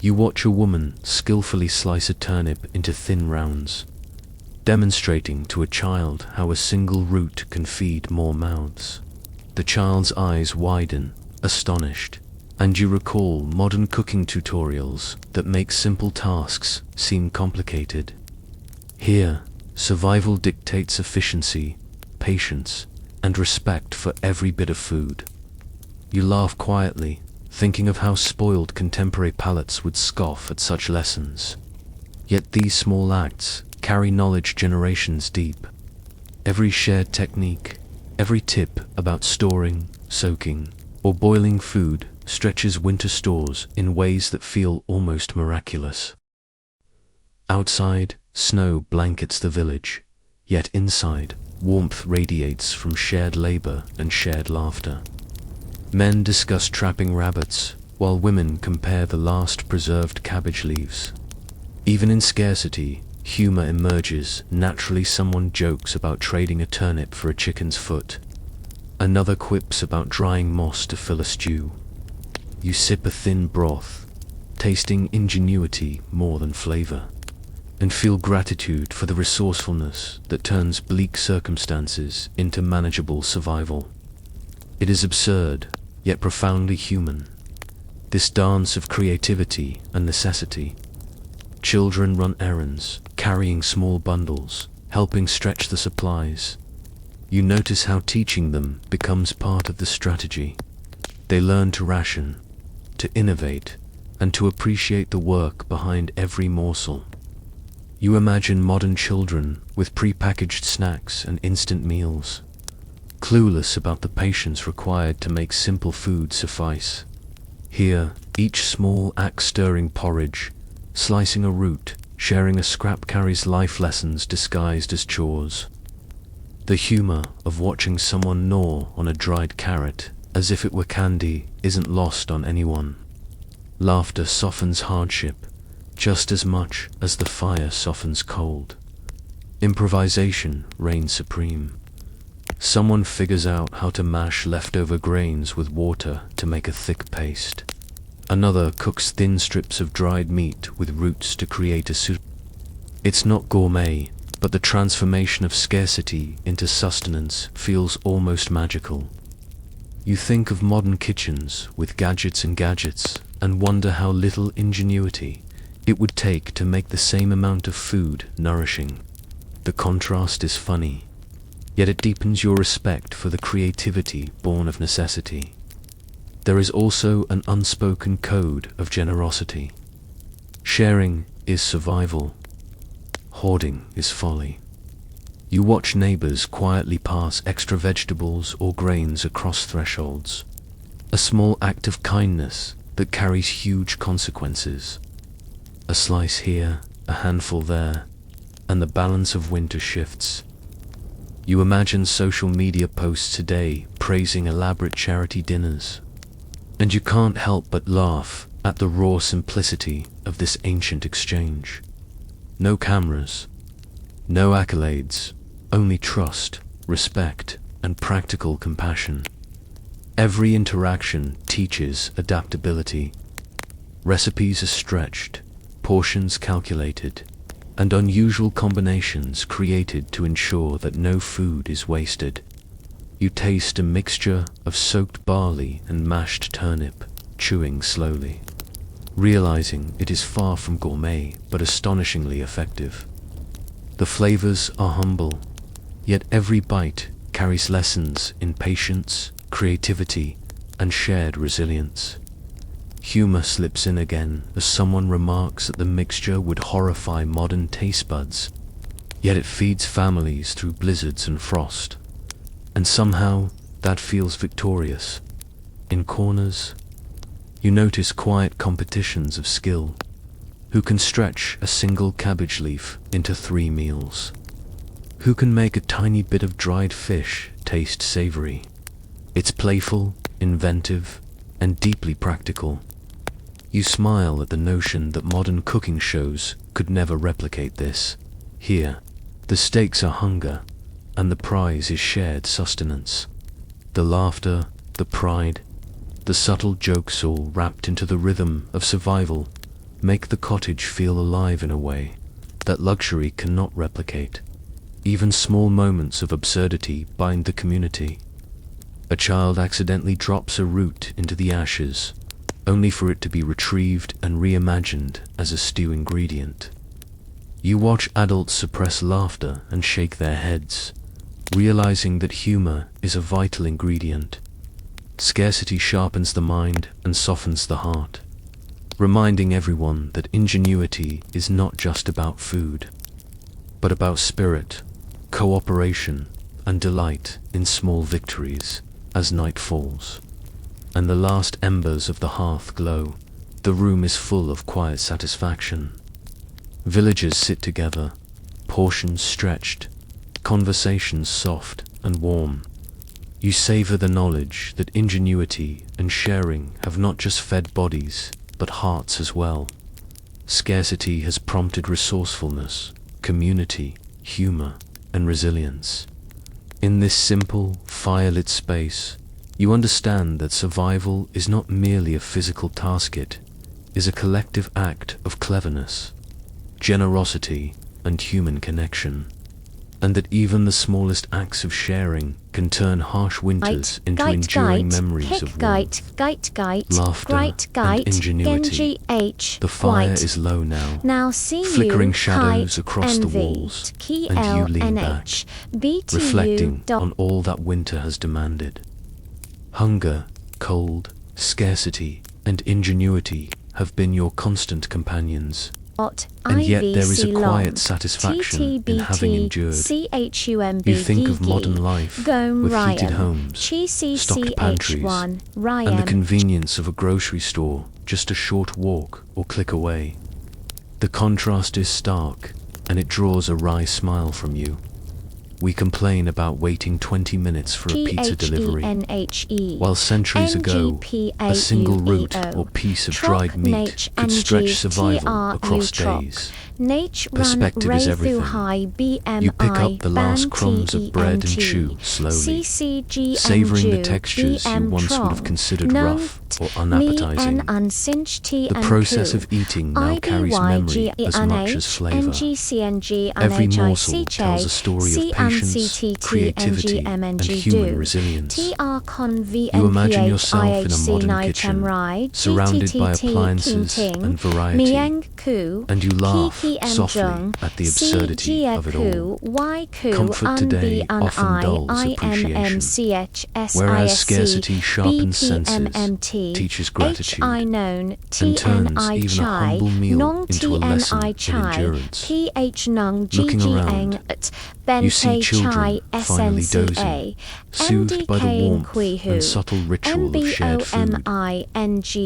You watch a woman skillfully slice a turnip into thin rounds, demonstrating to a child how a single root can feed more mouths. The child's eyes widen, astonished, and you recall modern cooking tutorials that make simple tasks seem complicated. Here, survival dictates efficiency, patience, and respect for every bit of food. You laugh quietly, thinking of how spoiled contemporary palates would scoff at such lessons. Yet these small acts carry knowledge generations deep. Every shared technique, every tip about storing, soaking, or boiling food stretches winter stores in ways that feel almost miraculous. Outside, snow blankets the village, yet inside, warmth radiates from shared labor and shared laughter. Men discuss trapping rabbits, while women compare the last preserved cabbage leaves. Even in scarcity, humor emerges. Naturally, someone jokes about trading a turnip for a chicken's foot. Another quips about drying moss to fill a stew. You sip a thin broth, tasting ingenuity more than flavor, and feel gratitude for the resourcefulness that turns bleak circumstances into manageable survival. It is absurd, yet profoundly human, this dance of creativity and necessity. Children run errands, carrying small bundles, helping stretch the supplies. You notice how teaching them becomes part of the strategy. They learn to ration, to innovate, and to appreciate the work behind every morsel. You imagine modern children with pre-packaged snacks and instant meals, clueless about the patience required to make simple food suffice. Here, each small act stirring porridge, slicing a root, sharing a scrap carries life lessons disguised as chores. The humor of watching someone gnaw on a dried carrot as if it were candy isn't lost on anyone. Laughter softens hardship just as much as the fire softens cold. Improvisation reigns supreme. Someone figures out how to mash leftover grains with water to make a thick paste. Another cooks thin strips of dried meat with roots to create a soup. It's not gourmet, But the transformation of scarcity into sustenance feels almost magical. You think of modern kitchens with gadgets and wonder how little ingenuity it would take to make the same amount of food nourishing. The contrast is funny, yet it deepens your respect for the creativity born of necessity. There is also an unspoken code of generosity. Sharing is survival. Hoarding is folly. You watch neighbors quietly pass extra vegetables or grains across thresholds. A small act of kindness that carries huge consequences. A slice here, a handful there, and the balance of winter shifts. You imagine social media posts today praising elaborate charity dinners, and you can't help but laugh at the raw simplicity of this ancient exchange. No cameras, no accolades, only trust, respect, and practical compassion. Every interaction teaches adaptability. Recipes are stretched, portions calculated, and unusual combinations created to ensure that no food is wasted. You taste a mixture of soaked barley and mashed turnip, chewing slowly, realizing it is far from gourmet but astonishingly effective. The flavors are humble, yet every bite carries lessons in patience, creativity, and shared resilience. Humor slips in again as someone remarks that the mixture would horrify modern taste buds, yet it feeds families through blizzards and frost. And somehow that feels victorious. In corners, you notice quiet competitions of skill. Who can stretch a single cabbage leaf into 3 meals? Who can make a tiny bit of dried fish taste savory? It's playful, inventive, and deeply practical. You smile at the notion that modern cooking shows could never replicate this. Here, the stakes are hunger, and the prize is shared sustenance. The laughter, the pride, the subtle jokes all wrapped into the rhythm of survival make the cottage feel alive in a way that luxury cannot replicate. Even small moments of absurdity bind the community. A child accidentally drops a root into the ashes, only for it to be retrieved and reimagined as a stew ingredient. You watch adults suppress laughter and shake their heads, realizing that humor is a vital ingredient. Scarcity sharpens the mind and softens the heart, reminding everyone that ingenuity is not just about food, but about spirit, cooperation, and delight in small victories. As night falls, and the last embers of the hearth glow, the room is full of quiet satisfaction. Villagers sit together, portions stretched, conversations soft and warm. You savor the knowledge that ingenuity and sharing have not just fed bodies, but hearts as well. Scarcity has prompted resourcefulness, community, humor, and resilience. In this simple, firelit space, you understand that survival is not merely a physical task, it is a collective act of cleverness, generosity, and human connection, and that even the smallest acts of sharing can turn harsh winters into enduring memories of warmth, laughter, and ingenuity. The fire is low now, flickering shadows across the walls, and you lean back, reflecting on all that winter has demanded. Hunger, cold, scarcity, and ingenuity have been your constant companions. And yet there is a quiet satisfaction in having endured. You think of modern life with heated homes, stocked pantries, and the convenience of a grocery store just a short walk or click away. The contrast is stark, and it draws a wry smile from you. We complain about waiting 20 minutes for a pizza delivery, while centuries ago, a single root or piece of dried meat could stretch survival across days. Perspective is everything. You pick up the last crumbs of bread and chew slowly, savoring the textures you once would have considered rough or unappetizing. The process of eating now carries memory as much as flavor. Every morsel tells a story of patience, creativity, and human resilience. You imagine yourself in a modern kitchen, surrounded by appliances and variety, and you laugh softly at the absurdity of it all. Comfort today often dulls appreciation, whereas scarcity sharpens senses, teaches gratitude, and turns even a humble meal into a lesson in endurance. Looking around, you see children finally dozing, soothed by the warmth and subtle ritual of shared food.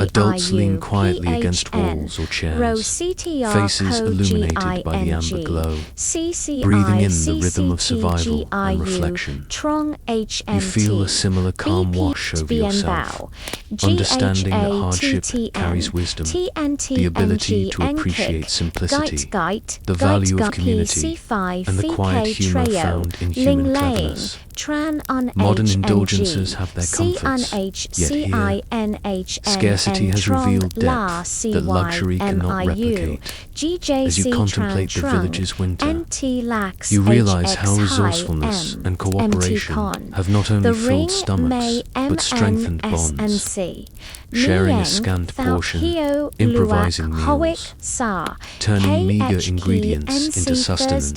Adults lean quietly against walls or chairs, faces illuminated by the amber glow, breathing in the rhythm of survival and reflection. You feel a similar calm wash over yourself, understanding that hardship carries wisdom, the ability to appreciate simplicity, the value of community, and the quiet humor found in human cleverness. Modern indulgences have their comforts, yet here, scarcity has revealed depth that luxury cannot replicate. As you contemplate the village's winter, you realize how resourcefulness and cooperation have not only filled stomachs, but strengthened bonds. Sharing a scant portion, improvising meals, turning meager ingredients into sustenance.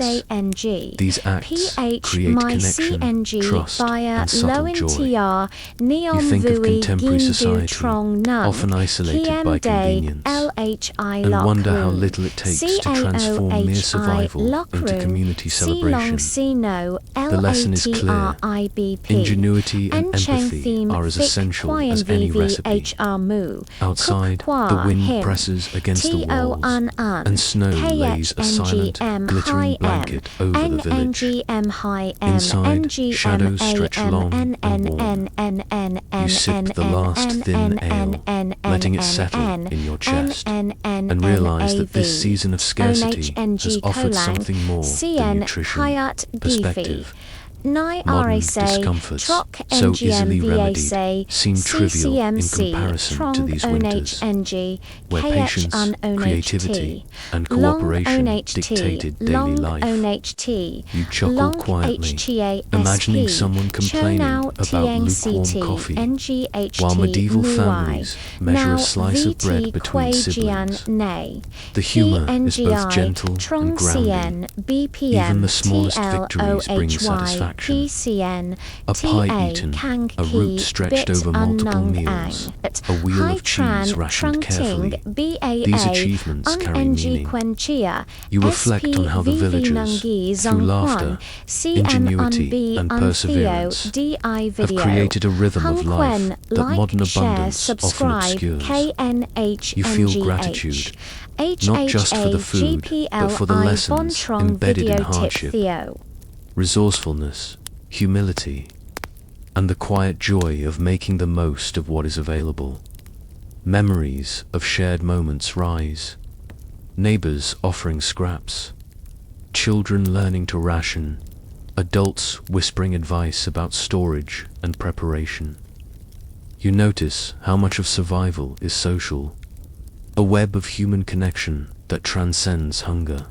These acts create connection, trust, and subtle joy. You think of contemporary society, often isolated by convenience, and wonder how little it takes to transform mere survival into community celebration. The lesson is clear. Ingenuity and empathy are as essential as any recipe. Outside, the wind presses against the walls, and snow lays a silent, glittering blanket over the village. Inside, shadows stretch long and warm. You sip the last thin ale, letting it settle in your chest, and realize that this season of scarcity has offered something more than nutrition, perspective. Modern discomforts, so easily remedied, seem trivial in comparison to these winters, where patience, creativity, and cooperation dictated daily life. You chuckle quietly, imagining someone complaining about lukewarm coffee, while medieval families measure a slice of bread between siblings. The humor is both gentle and grounding. Even the smallest victories bring satisfaction. A pie eaten, a root stretched over multiple meals, a wheel of cheese rationed carefully. These achievements carry meaning. You reflect on how the villagers, through laughter, ingenuity, and perseverance, have created a rhythm of life that modern abundance often obscures. You feel gratitude, not just for the food, but for the lessons embedded in hardship. Resourcefulness, humility, and the quiet joy of making the most of what is available. Memories of shared moments rise. Neighbors offering scraps, children learning to ration, adults whispering advice about storage and preparation. You notice how much of survival is social, a web of human connection that transcends hunger.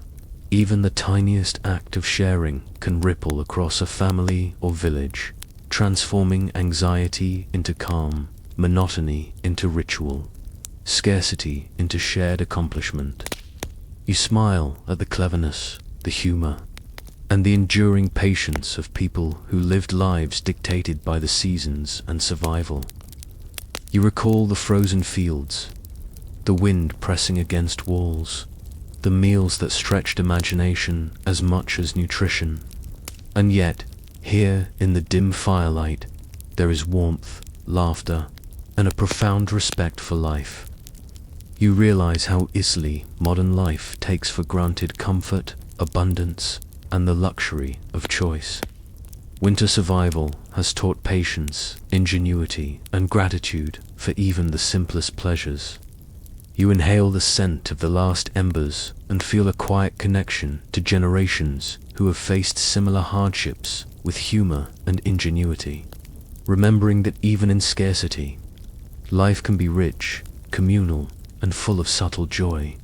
Even the tiniest act of sharing can ripple across a family or village, transforming anxiety into calm, monotony into ritual, scarcity into shared accomplishment. You smile at the cleverness, the humor, and the enduring patience of people who lived lives dictated by the seasons and survival. You recall the frozen fields, the wind pressing against walls, the meals that stretched imagination as much as nutrition. And yet, here in the dim firelight, there is warmth, laughter, and a profound respect for life. You realize how easily modern life takes for granted comfort, abundance, and the luxury of choice. Winter survival has taught patience, ingenuity, and gratitude for even the simplest pleasures. You inhale the scent of the last embers and feel a quiet connection to generations who have faced similar hardships with humor and ingenuity. Remembering that even in scarcity, life can be rich, communal, and full of subtle joy.